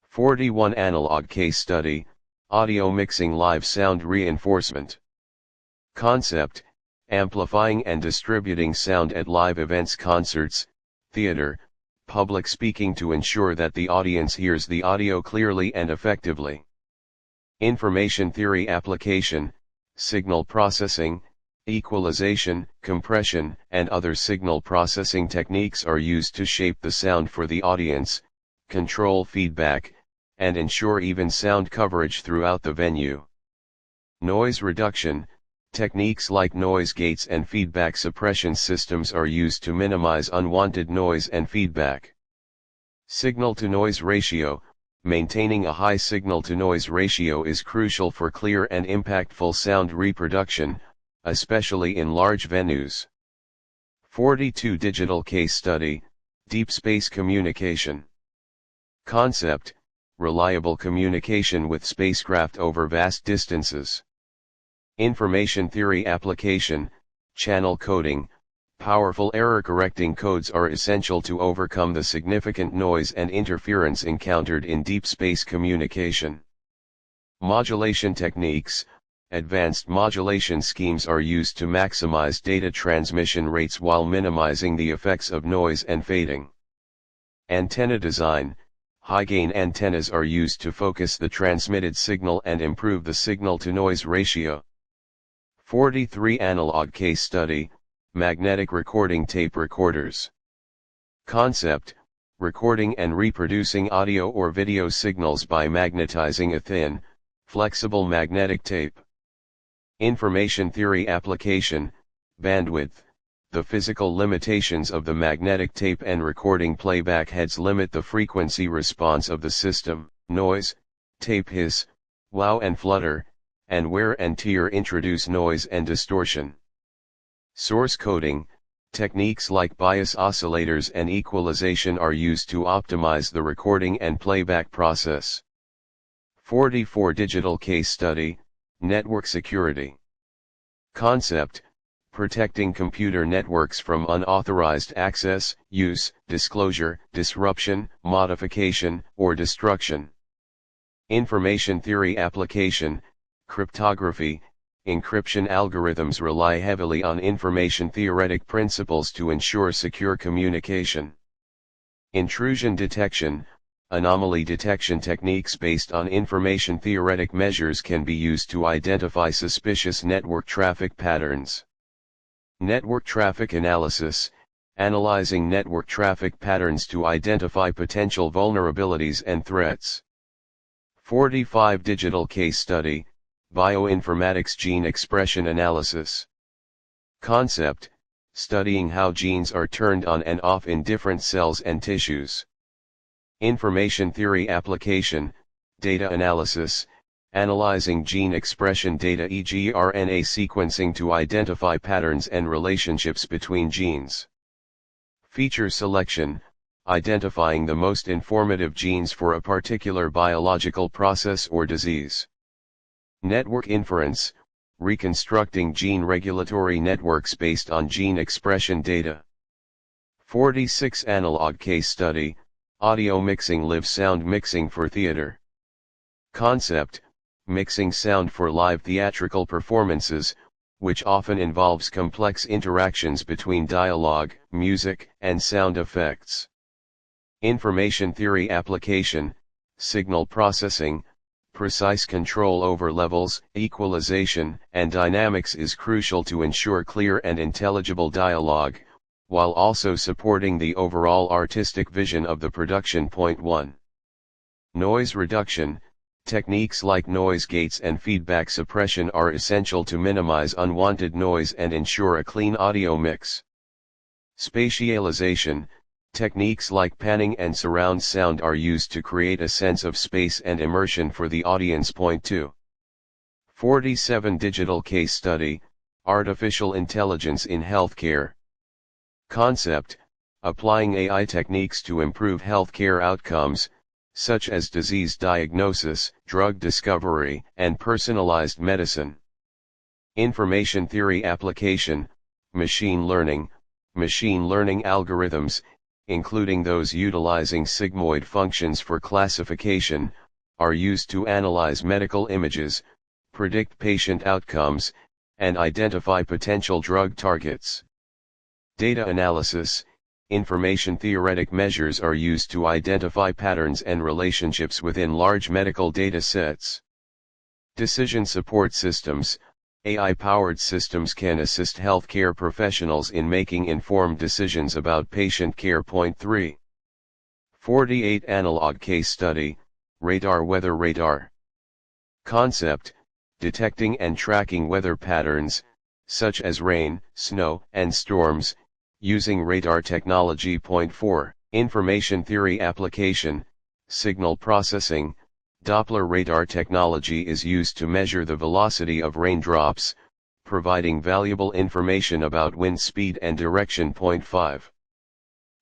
41 Analog case study, audio mixing live sound reinforcement. Concept, amplifying and distributing sound at live events, concerts, theater, public speaking to ensure that the audience hears the audio clearly and effectively. Information theory application, signal processing, equalization, compression, and other signal processing techniques are used to shape the sound for the audience, control feedback, and ensure even sound coverage throughout the venue. Noise reduction, techniques like noise gates and feedback suppression systems are used to minimize unwanted noise and feedback. Signal-to-noise ratio, maintaining a high signal-to-noise ratio is crucial for clear and impactful sound reproduction, especially in large venues. 42 Digital case study, deep space communication. Concept, reliable communication with spacecraft over vast distances. Information theory application, channel coding. Powerful error-correcting codes are essential to overcome the significant noise and interference encountered in deep space communication. Modulation techniques. Advanced modulation schemes are used to maximize data transmission rates while minimizing the effects of noise and fading. Antenna design. High-gain antennas are used to focus the transmitted signal and improve the signal-to-noise ratio. 43 Analog case study, magnetic recording tape recorders. Concept, recording and reproducing audio or video signals by magnetizing a thin, flexible magnetic tape. Information theory application, bandwidth. The physical limitations of the magnetic tape and recording playback heads limit the frequency response of the system. Noise, tape hiss, wow and flutter, and wear and tear introduce noise and distortion. Source coding. Techniques like bias oscillators and equalization are used to optimize the recording and playback process. 44 Digital case study, network security. Concept, protecting computer networks from unauthorized access, use, disclosure, disruption, modification, or destruction. Information theory application, cryptography. Encryption algorithms rely heavily on information theoretic principles to ensure secure communication. Intrusion detection. Anomaly detection techniques based on information theoretic measures can be used to identify suspicious network traffic patterns. Network traffic analysis. Analyzing network traffic patterns to identify potential vulnerabilities and threats. 45 Digital case study, bioinformatics gene expression analysis. Concept, studying how genes are turned on and off in different cells and tissues. Information theory application, data analysis. Analyzing gene expression data, e.g. RNA sequencing, to identify patterns and relationships between genes. Feature selection. Identifying the most informative genes for a particular biological process or disease. Network inference. Reconstructing gene regulatory networks based on gene expression data. 46 Analog case study, audio mixing, live sound mixing for theater. Concept, mixing sound for live theatrical performances, which often involves complex interactions between dialogue, music, and sound effects. Information theory application, signal processing. Precise control over levels, equalization, and dynamics is crucial to ensure clear and intelligible dialogue, while also supporting the overall artistic vision of the production. 1. Noise reduction. Techniques like noise gates and feedback suppression are essential to minimize unwanted noise and ensure a clean audio mix. Spatialization. Techniques like panning and surround sound are used to create a sense of space and immersion for the audience. 2. 47 Digital case study, artificial intelligence in healthcare. Concept, applying AI techniques to improve healthcare outcomes, such as disease diagnosis, drug discovery, and personalized medicine. Information theory application, machine learning. Machine learning algorithms, including those utilizing sigmoid functions for classification, are used to analyze medical images, predict patient outcomes, and identify potential drug targets. Data analysis. Information theoretic measures are used to identify patterns and relationships within large medical data sets. Decision support systems. AI-powered systems can assist healthcare professionals in making informed decisions about patient care. 3. 48 Analog case study, radar weather radar. Concept, detecting and tracking weather patterns, such as rain, snow, and storms, using radar technology. 4. Information theory application, signal processing. Doppler radar technology is used to measure the velocity of raindrops, providing valuable information about wind speed and direction. 5.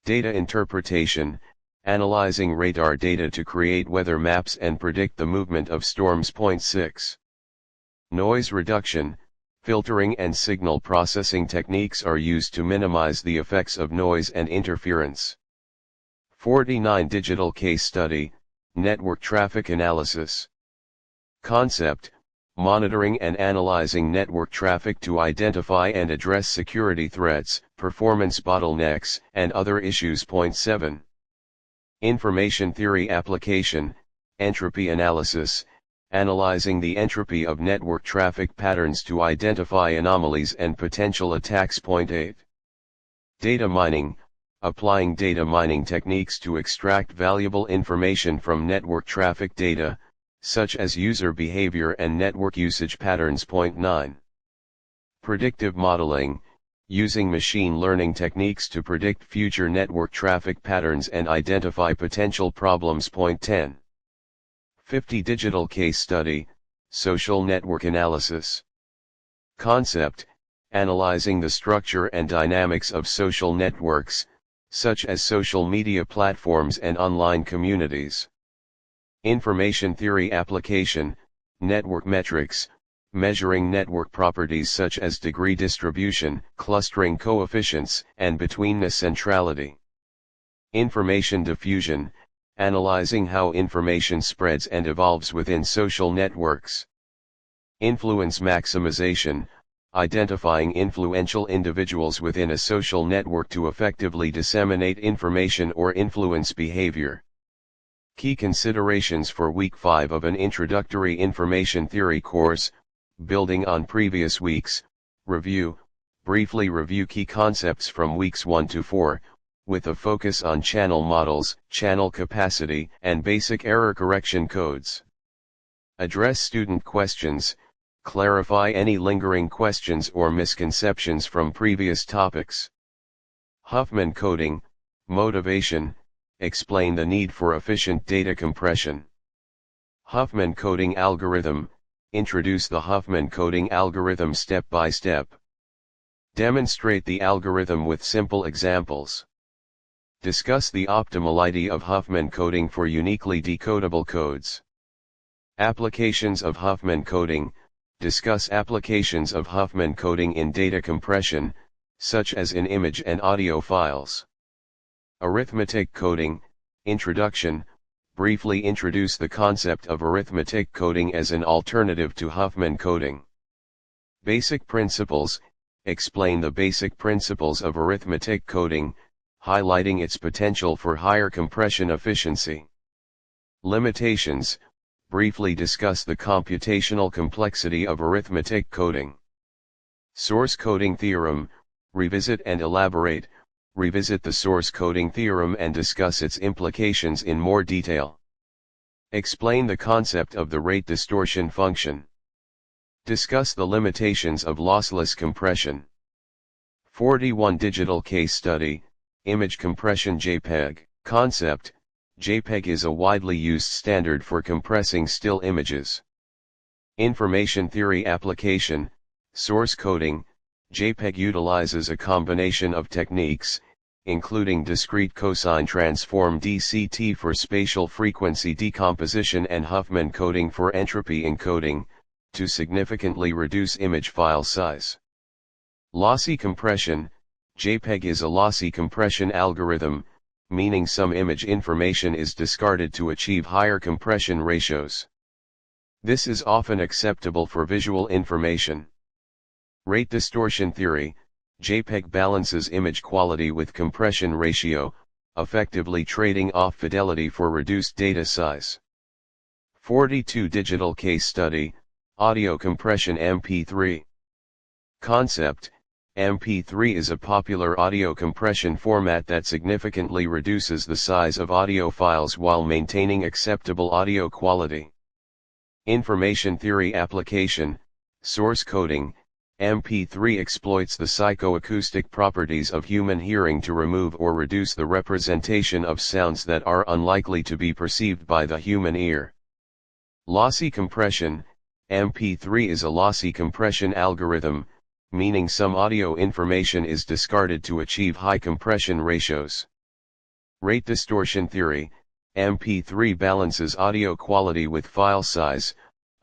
Data interpretation, analyzing radar data to create weather maps and predict the movement of storms. 6. Noise reduction, filtering and signal processing techniques are used to minimize the effects of noise and interference. 49. Digital case study, network traffic analysis. Concept, monitoring and analyzing network traffic to identify and address security threats, performance bottlenecks, and other issues. 7. Information theory application, entropy analysis, analyzing the entropy of network traffic patterns to identify anomalies and potential attacks. 8. Data mining, applying data mining techniques to extract valuable information from network traffic data, such as user behavior and network usage patterns. 9. Predictive modeling, using machine learning techniques to predict future network traffic patterns and identify potential problems. 10. 50. Digital case study, social network analysis. Concept, analyzing the structure and dynamics of social networks, such as social media platforms and online communities. Information theory application, network metrics, measuring network properties such as degree distribution, clustering coefficients, and betweenness centrality. Information diffusion, analyzing how information spreads and evolves within social networks. Influence maximization, identifying influential individuals within a social network to effectively disseminate information or influence behavior. Key considerations for Week 5 of an Introductory Information Theory course, building on previous weeks. Review, briefly review key concepts from weeks 1 to 4, with a focus on channel models, channel capacity, and basic error correction codes. Address student questions, clarify any lingering questions or misconceptions from previous topics. Huffman coding, motivation, explain the need for efficient data compression. Huffman coding algorithm, introduce the Huffman coding algorithm step by step. Demonstrate the algorithm with simple examples. Discuss the optimality of Huffman coding for uniquely decodable codes. Applications of Huffman coding, discuss applications of Huffman coding in data compression, such as in image and audio files. Arithmetic coding, introduction, briefly introduce the concept of arithmetic coding as an alternative to Huffman coding. Basic principles, explain the basic principles of arithmetic coding, highlighting its potential for higher compression efficiency. Limitations, briefly discuss the computational complexity of arithmetic coding. Source coding theorem, revisit and elaborate, revisit the source coding theorem and discuss its implications in more detail. Explain the concept of the rate distortion function. Discuss the limitations of lossless compression. 41. Digital case study, image compression. JPEG. Concept, JPEG is a widely used standard for compressing still images. Information theory application, source coding. JPEG utilizes a combination of techniques, including discrete cosine transform DCT for spatial frequency decomposition and Huffman coding for entropy encoding, to significantly reduce image file size. Lossy compression, JPEG is a lossy compression algorithm, meaning some image information is discarded to achieve higher compression ratios. This is often acceptable for visual information. Rate distortion theory, JPEG balances image quality with compression ratio, effectively trading off fidelity for reduced data size. 42. Digital case study, audio compression. MP3. Concept, MP3 is a popular audio compression format that significantly reduces the size of audio files while maintaining acceptable audio quality. Information theory application, source coding. MP3 exploits the psychoacoustic properties of human hearing to remove or reduce the representation of sounds that are unlikely to be perceived by the human ear. Lossy compression, MP3 is a lossy compression algorithm, meaning some audio information is discarded to achieve high compression ratios. Rate distortion theory, MP3 balances audio quality with file size,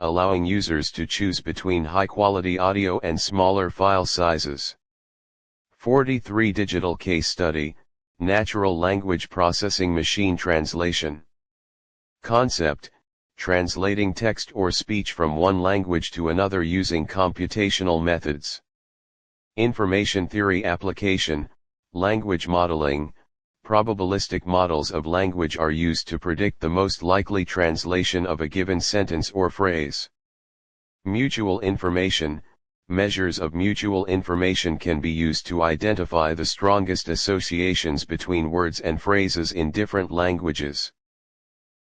allowing users to choose between high-quality audio and smaller file sizes. 43 Digital case study, natural language processing machine translation. Concept, translating text or speech from one language to another using computational methods. Information theory application, language modeling. Probabilistic models of language are used to predict the most likely translation of a given sentence or phrase. Mutual information, measures of mutual information can be used to identify the strongest associations between words and phrases in different languages.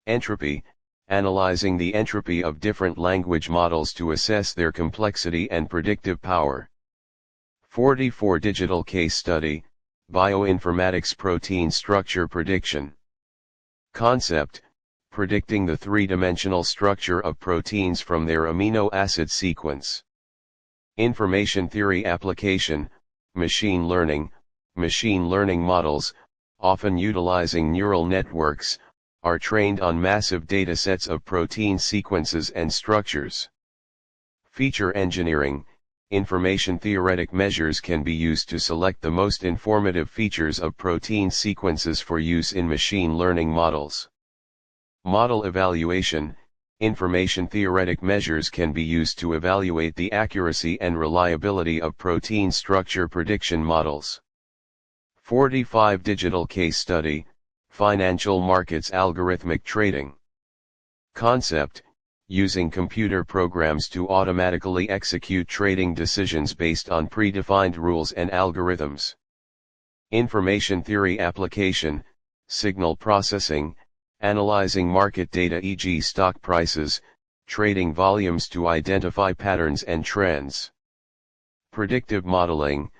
Entropy, analyzing the entropy of different language models to assess their complexity and predictive power. 44 Digital case study, bioinformatics protein structure prediction. Concept, predicting the three-dimensional structure of proteins from their amino acid sequence. Information theory application, machine learning. Machine learning models, often utilizing neural networks, are trained on massive datasets of protein sequences and structures. Feature engineering. Information theoretic measures can be used to select the most informative features of protein sequences for use in machine learning models. Model evaluation. Information theoretic measures can be used to evaluate the accuracy and reliability of protein structure prediction models. 45 Digital case study, financial markets algorithmic trading. Concept, using computer programs to automatically execute trading decisions based on predefined rules and algorithms. Information theory application, signal processing, analyzing market data e.g. stock prices, trading volumes to identify patterns and trends. Predictive modeling,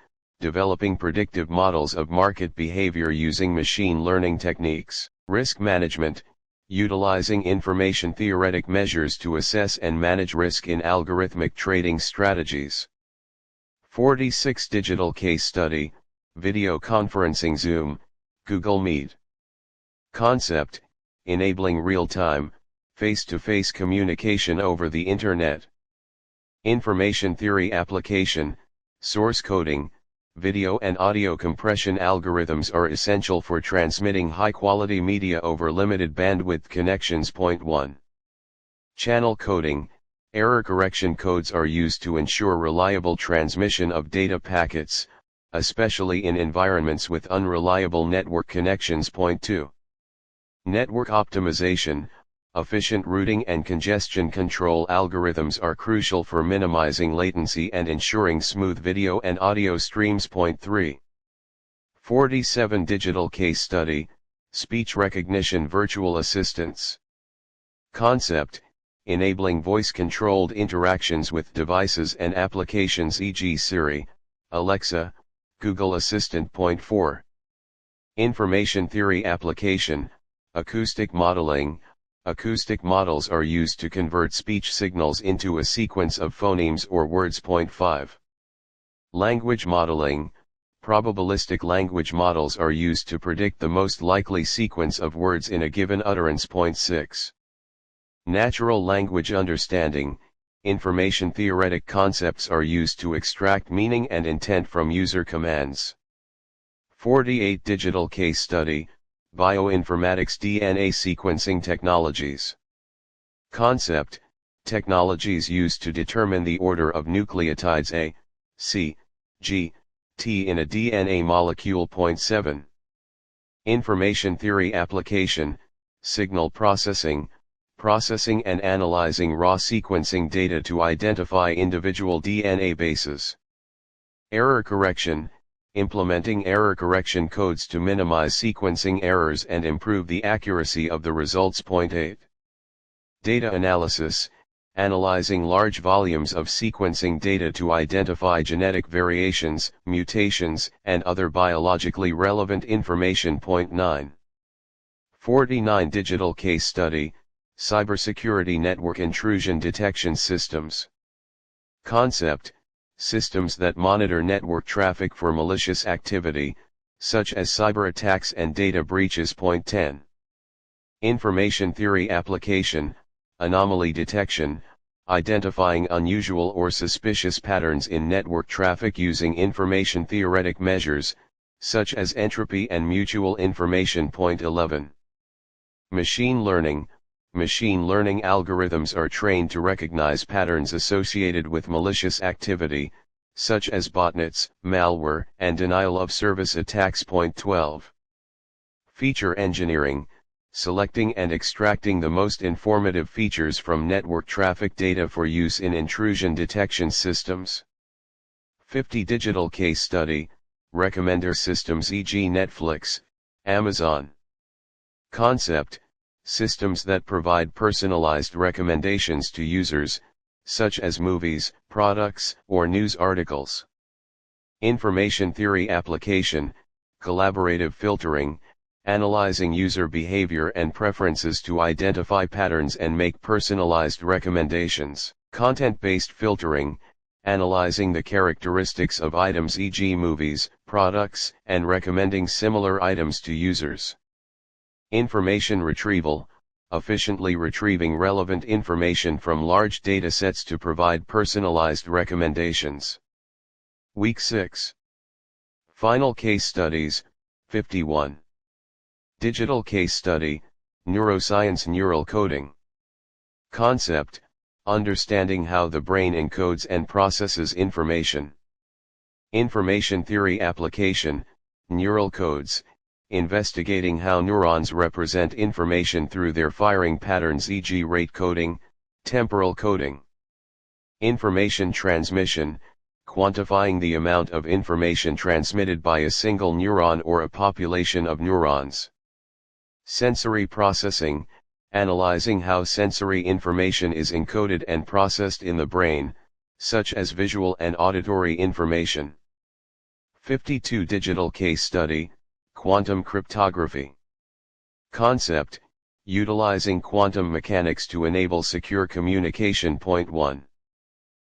developing predictive models of market behavior using machine learning techniques. Risk management, utilizing information theoretic measures to assess and manage risk in algorithmic trading strategies. 46 Digital case study, video conferencing Zoom, Google Meet. Concept, enabling real-time, face-to-face communication over the Internet. Information theory application, source coding. Video and audio compression algorithms are essential for transmitting high-quality media over limited bandwidth connections. 1. Channel coding, error correction codes are used to ensure reliable transmission of data packets, especially in environments with unreliable network connections. 2. Network optimization, efficient routing and congestion control algorithms are crucial for minimizing latency and ensuring smooth video and audio streams. 3. 47 Digital case study, speech recognition virtual assistants. Concept, enabling voice-controlled interactions with devices and applications e.g. Siri, Alexa, Google Assistant. 4. Information theory application, acoustic modeling. Acoustic models are used to convert speech signals into a sequence of phonemes or words. 5. Language modeling, probabilistic language models are used to predict the most likely sequence of words in a given utterance. 6. Natural language understanding, information theoretic concepts are used to extract meaning and intent from user commands. 48 Digital case study, bioinformatics DNA sequencing technologies. Concept, technologies used to determine the order of nucleotides A, C, G, T in a DNA molecule. 7. Information theory application, signal processing, processing and analyzing raw sequencing data to identify individual DNA bases. Error correction, implementing error correction codes to minimize sequencing errors and improve the accuracy of the results. 8. Data analysis, analyzing large volumes of sequencing data to identify genetic variations, mutations, and other biologically relevant information. 9. 49 Digital case study, Cybersecurity network intrusion detection systems. Concept: systems that monitor network traffic for malicious activity, such as cyber attacks and data breaches. 10. Information theory application: anomaly detection, identifying unusual or suspicious patterns in network traffic using information theoretic measures, such as entropy and mutual information. 11. Machine learning: machine learning algorithms are trained to recognize patterns associated with malicious activity, such as botnets, malware, and denial-of-service attacks. 12. Feature engineering: selecting and extracting the most informative features from network traffic data for use in intrusion detection systems. 50. Digital case study: recommender systems, e.g. Netflix, Amazon. Concept: systems that provide personalized recommendations to users, such as movies, products, or news articles. Information theory application: collaborative filtering, analyzing user behavior and preferences to identify patterns and make personalized recommendations. Content-based filtering: analyzing the characteristics of items, e.g. movies, products, and recommending similar items to users. Information retrieval: efficiently retrieving relevant information from large datasets to provide personalized recommendations. Week 6. Final case studies. 51. Digital case study: neuroscience neural coding. Concept: understanding how the brain encodes and processes information. Information theory application: neural codes, investigating how neurons represent information through their firing patterns, e.g. rate coding, temporal coding. Information transmission: quantifying the amount of information transmitted by a single neuron or a population of neurons. Sensory processing: analyzing how sensory information is encoded and processed in the brain, such as visual and auditory information. 52. Digital case study: quantum cryptography. Concept: utilizing quantum mechanics to enable secure communication. 1.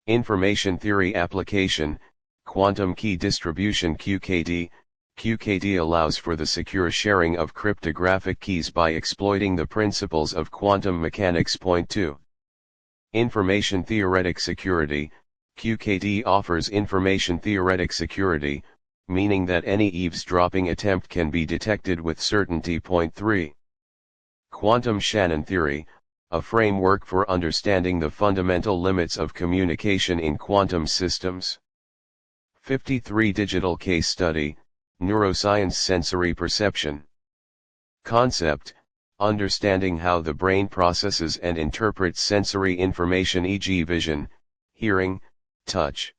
Information theory application: quantum key distribution, QKD. QKD allows for the secure sharing of cryptographic keys by exploiting the principles of quantum mechanics. 2. Information theoretic security: QKD offers information theoretic security, meaning that any eavesdropping attempt can be detected with certainty. 3. Quantum Shannon theory: a framework for understanding the fundamental limits of communication in quantum systems. 53. Digital case study: neuroscience sensory perception. Concept: understanding how the brain processes and interprets sensory information, e.g. vision, hearing, touch.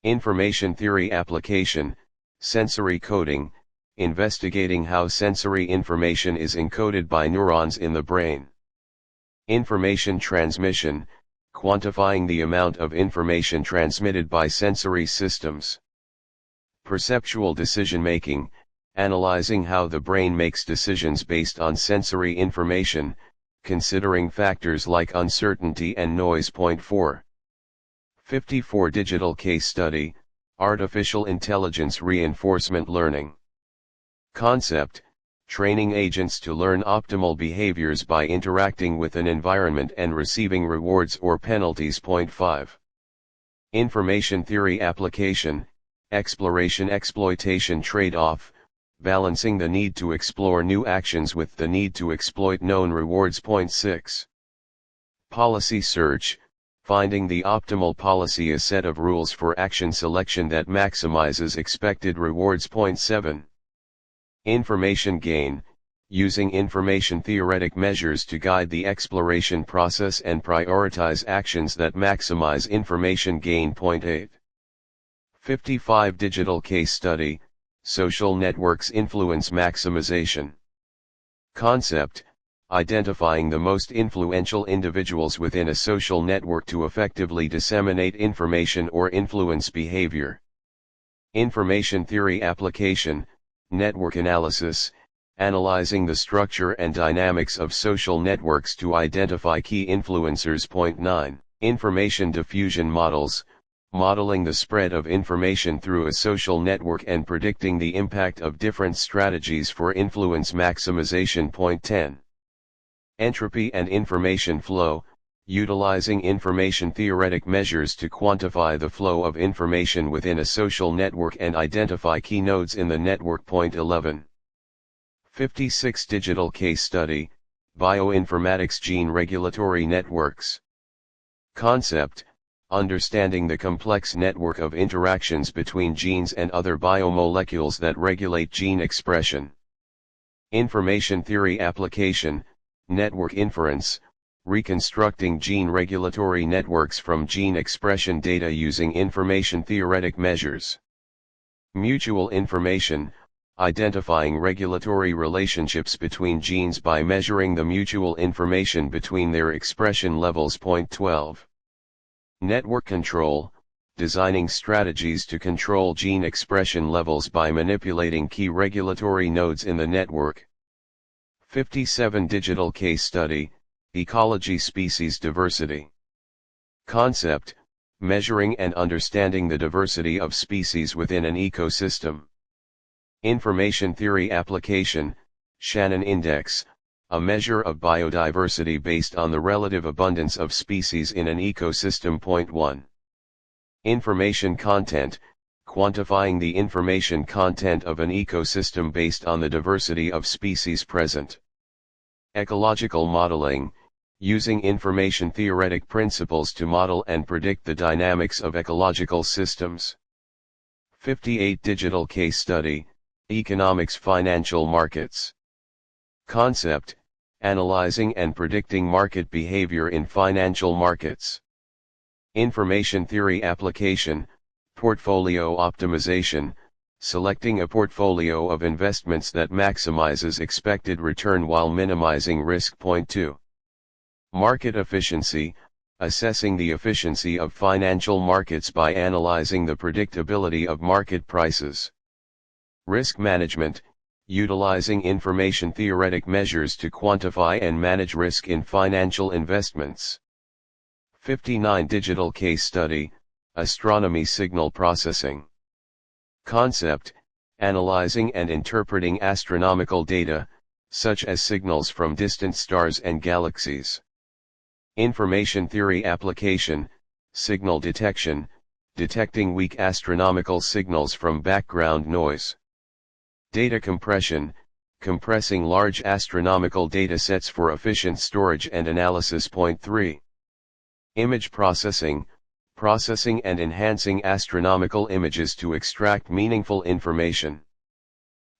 Information theory application: sensory coding, investigating how sensory information is encoded by neurons in the brain. Information transmission: quantifying the amount of information transmitted by sensory systems. Perceptual decision-making: analyzing how the brain makes decisions based on sensory information, considering factors like uncertainty and noise. 4. 54. Digital case study: artificial intelligence reinforcement learning. Concept: training agents to learn optimal behaviors by interacting with an environment and receiving rewards or penalties. 5. Information theory application: exploration exploitation trade-off, balancing the need to explore new actions with the need to exploit known rewards. 6. Policy search: finding the optimal policy, a set of rules for action selection that maximizes expected rewards. 7. Information gain: using information theoretic measures to guide the exploration process and prioritize actions that maximize information gain. 8. 55. Digital case study: social networks influence maximization. Concept: identifying the most influential individuals within a social network to effectively disseminate information or influence behavior. Information theory application: network analysis, analyzing the structure and dynamics of social networks to identify key influencers. Point 9. Information diffusion models, modeling the spread of information through a social network and predicting the impact of different strategies for influence maximization. Point 10. Entropy and information flow, utilizing information theoretic measures to quantify the flow of information within a social network and identify key nodes in the network. Point 11. 56 Digital case study, bioinformatics gene regulatory networks. Concept: understanding the complex network of interactions between genes and other biomolecules that regulate gene expression. Information theory application, network inference, reconstructing gene regulatory networks from gene expression data using information theoretic measures. Mutual information, identifying regulatory relationships between genes by measuring the mutual information between their expression levels. Point 12. Network control, designing strategies to control gene expression levels by manipulating key regulatory nodes in the network. 57 Digital case study, ecology species diversity. Concept: measuring and understanding the diversity of species within an ecosystem. Information theory application, Shannon Index, a measure of biodiversity based on the relative abundance of species in an ecosystem. Point 1. Information content, quantifying the information content of an ecosystem based on the diversity of species present. Ecological modeling, using information theoretic principles to model and predict the dynamics of ecological systems. 58 Digital case study, economics financial markets. Concept: analyzing and predicting market behavior in financial markets. Information theory application, portfolio optimization, selecting a portfolio of investments that maximizes expected return while minimizing risk. Point 2. Market efficiency, assessing the efficiency of financial markets by analyzing the predictability of market prices. Risk management, utilizing information theoretic measures to quantify and manage risk in financial investments. 59 Digital case study, astronomy signal processing. Concept: analyzing and interpreting astronomical data, such as signals from distant stars and galaxies. Information theory application, signal detection, detecting weak astronomical signals from background noise. Data compression, compressing large astronomical data sets for efficient storage and analysis. Point 3. Image processing, processing and enhancing astronomical images to extract meaningful information.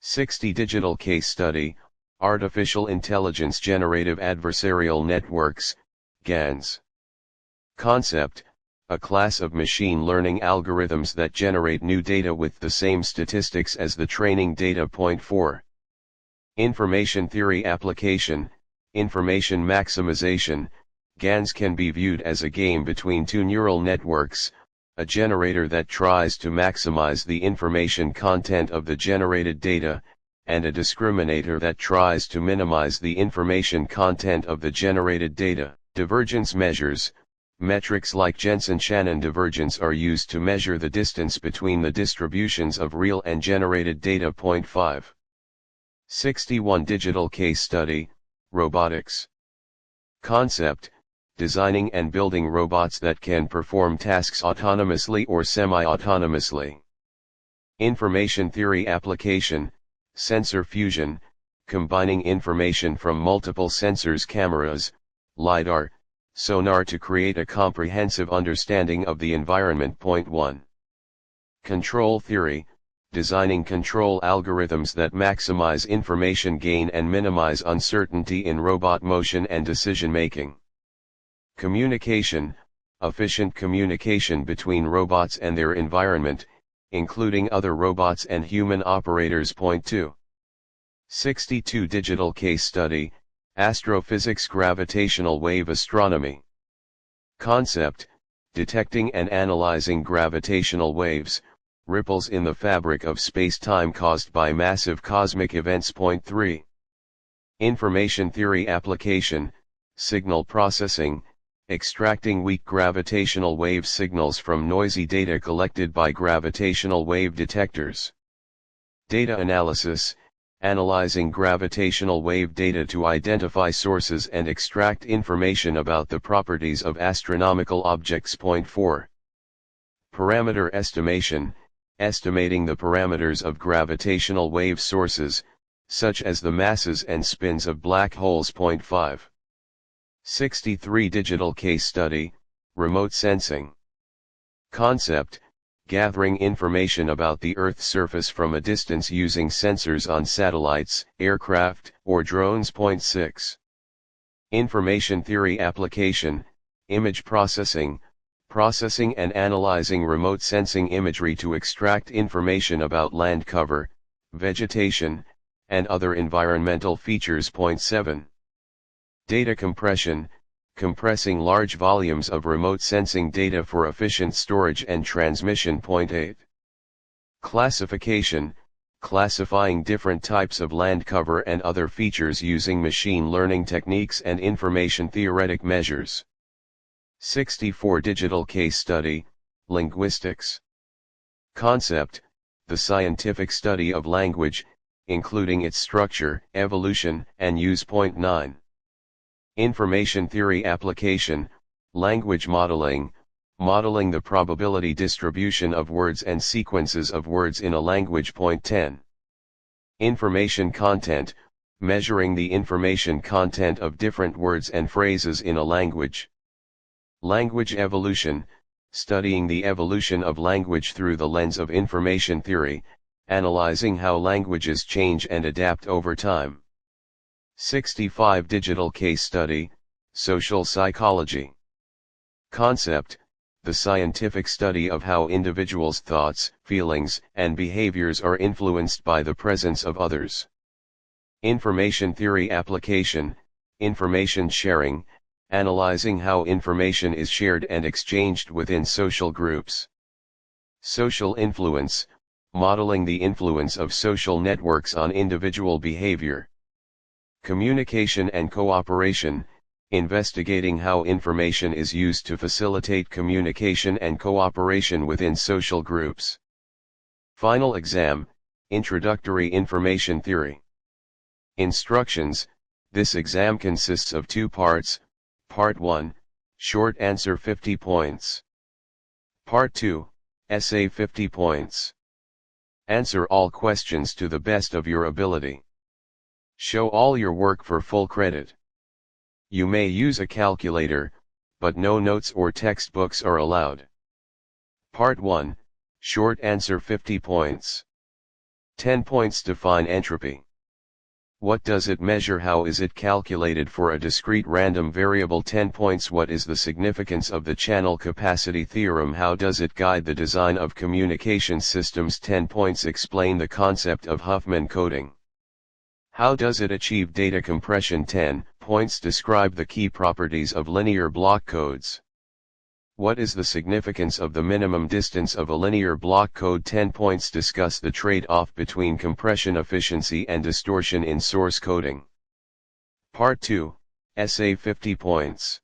60 Digital case study, artificial intelligence generative adversarial networks, GANs. Concept: a class of machine learning algorithms that generate new data with the same statistics as the training data. Point 4. Information theory application, information maximization, GANs can be viewed as a game between two neural networks, a generator that tries to maximize the information content of the generated data, and a discriminator that tries to minimize the information content of the generated data. Divergence measures, metrics like Jensen-Shannon divergence are used to measure the distance between the distributions of real and generated data. Point 5. 61 Digital case study, robotics. Concept: designing and building robots that can perform tasks autonomously or semi-autonomously. Information theory application, sensor fusion, combining information from multiple sensors, cameras, LiDAR, sonar to create a comprehensive understanding of the environment. Point 1. Control theory, designing control algorithms that maximize information gain and minimize uncertainty in robot motion and decision making. Communication, efficient communication between robots and their environment, including other robots and human operators. Point 2. 62 Digital case study, astrophysics gravitational wave astronomy. Concept: detecting and analyzing gravitational waves, ripples in the fabric of space-time caused by massive cosmic events. Point 3. Information theory application, signal processing, extracting weak gravitational wave signals from noisy data collected by gravitational wave detectors. Data analysis, analyzing gravitational wave data to identify sources and extract information about the properties of astronomical objects. Point 4. Parameter estimation, estimating the parameters of gravitational wave sources, such as the masses and spins of black holes. Point 5. 63 Digital case study, remote sensing. Concept, gathering information about the Earth's surface from a distance using sensors on satellites, aircraft, or drones. Point 6. Information theory application, image processing, processing and analyzing remote sensing imagery to extract information about land cover, vegetation, and other environmental features. Point 7. Data compression, compressing large volumes of remote sensing data for efficient storage and transmission. Point 8. Classification, classifying different types of land cover and other features using machine learning techniques and information theoretic measures. 64 Digital case study, linguistics. Concept, the scientific study of language, including its structure, evolution, and use. Point 9. Information theory application, language modeling, modeling the probability distribution of words and sequences of words in a language. Point 10. Information content, measuring the information content of different words and phrases in a language. Language evolution, studying the evolution of language through the lens of information theory, analyzing how languages change and adapt over time. 65 Digital case study, social psychology. Concept, the scientific study of how individuals' thoughts, feelings, and behaviors are influenced by the presence of others. Information theory application, information sharing, analyzing how information is shared and exchanged within social groups. Social influence, modeling the influence of social networks on individual behavior. Communication and cooperation, investigating how information is used to facilitate communication and cooperation within social groups. Final exam, Introductory Information Theory. Instructions, this exam consists of 2 parts, Part 1, short answer 50 points. Part 2, essay 50 points. Answer all questions to the best of your ability. Show all your work for full credit. You may use a calculator, but no notes or textbooks are allowed. Part 1, short answer 50 points. 10 points. Define entropy. What does it measure? How is it calculated for a discrete random variable? 10 points. What is the significance of the channel capacity theorem? How does it guide the design of communication systems? 10 points. Explain the concept of Huffman coding. How does it achieve data compression? 10 points. Describe the key properties of linear block codes. What is the significance of the minimum distance of a linear block code? 10 points. Discuss the trade-off between compression efficiency and distortion in source coding. Part 2, essay 50 points.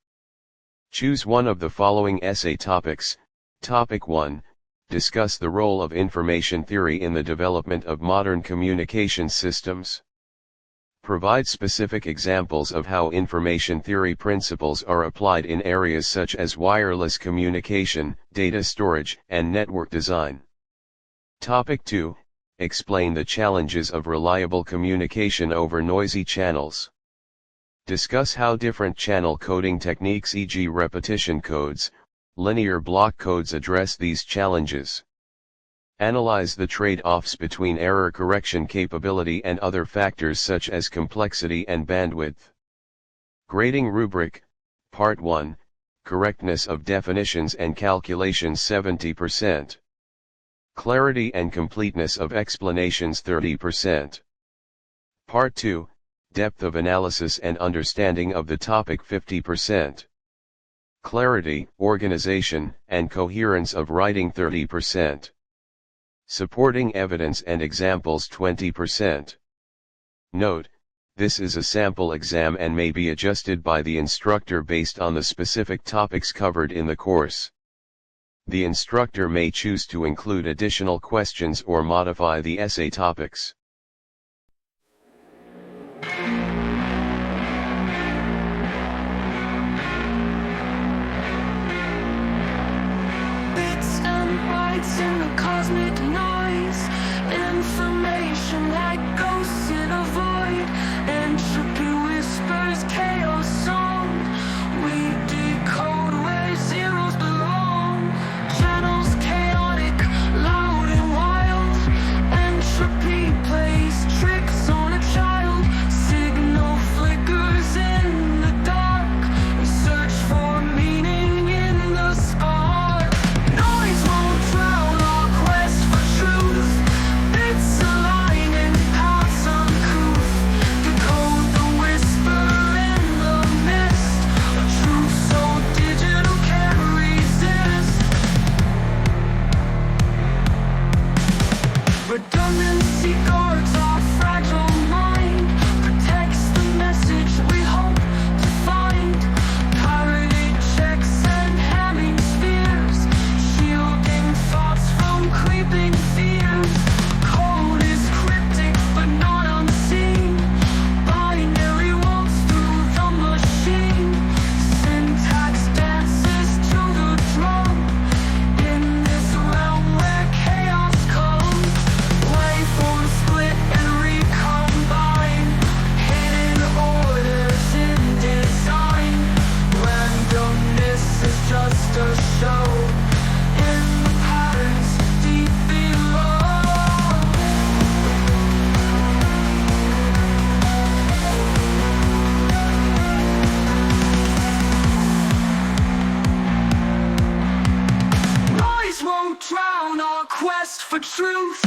Choose one of the following essay topics. Topic 1, discuss the role of information theory in the development of modern communication systems. Provide specific examples of how information theory principles are applied in areas such as wireless communication, data storage, and network design. Topic 2, explain the challenges of reliable communication over noisy channels. Discuss how different channel coding techniques, e.g. repetition codes, linear block codes, address these challenges. Analyze the trade-offs between error correction capability and other factors such as complexity and bandwidth. Grading rubric, Part 1, correctness of definitions and calculations 70%. Clarity and completeness of explanations 30%. Part 2, depth of analysis and understanding of the topic 50%. Clarity, organization, and coherence of writing 30%. Supporting evidence and examples 20%. Note, this is a sample exam and may be adjusted by the instructor based on the specific topics covered in the course. The instructor may choose to include additional questions or modify the essay topics. Bits and bytes in the cosmic noise, information like ghosts in a void. Entropy whispers chaos song. We decode where zeros belong. Channels chaotic, loud and wild. Entropy plays tricks on a child. Signal flickers in the dark. We search for meaning in the spark. Noise won't drown our quest for truth. Bits aligning, paths uncouth. Decode the whisper in the mist. A truth so digital can't resist. Redundancy guards our fragile mind. Protects the message we hope to find. Parody checks and hemispheres. Shielding thoughts from creeping fears. Code is cryptic but not unseen. Binary walks through the machine. Syntax dances to the drum. In this realm where chaos comes. Waveforms split and recombine. Hidden orders in design. Randomness is just a show. In the patterns deep below. Noise won't drown our quest for truth.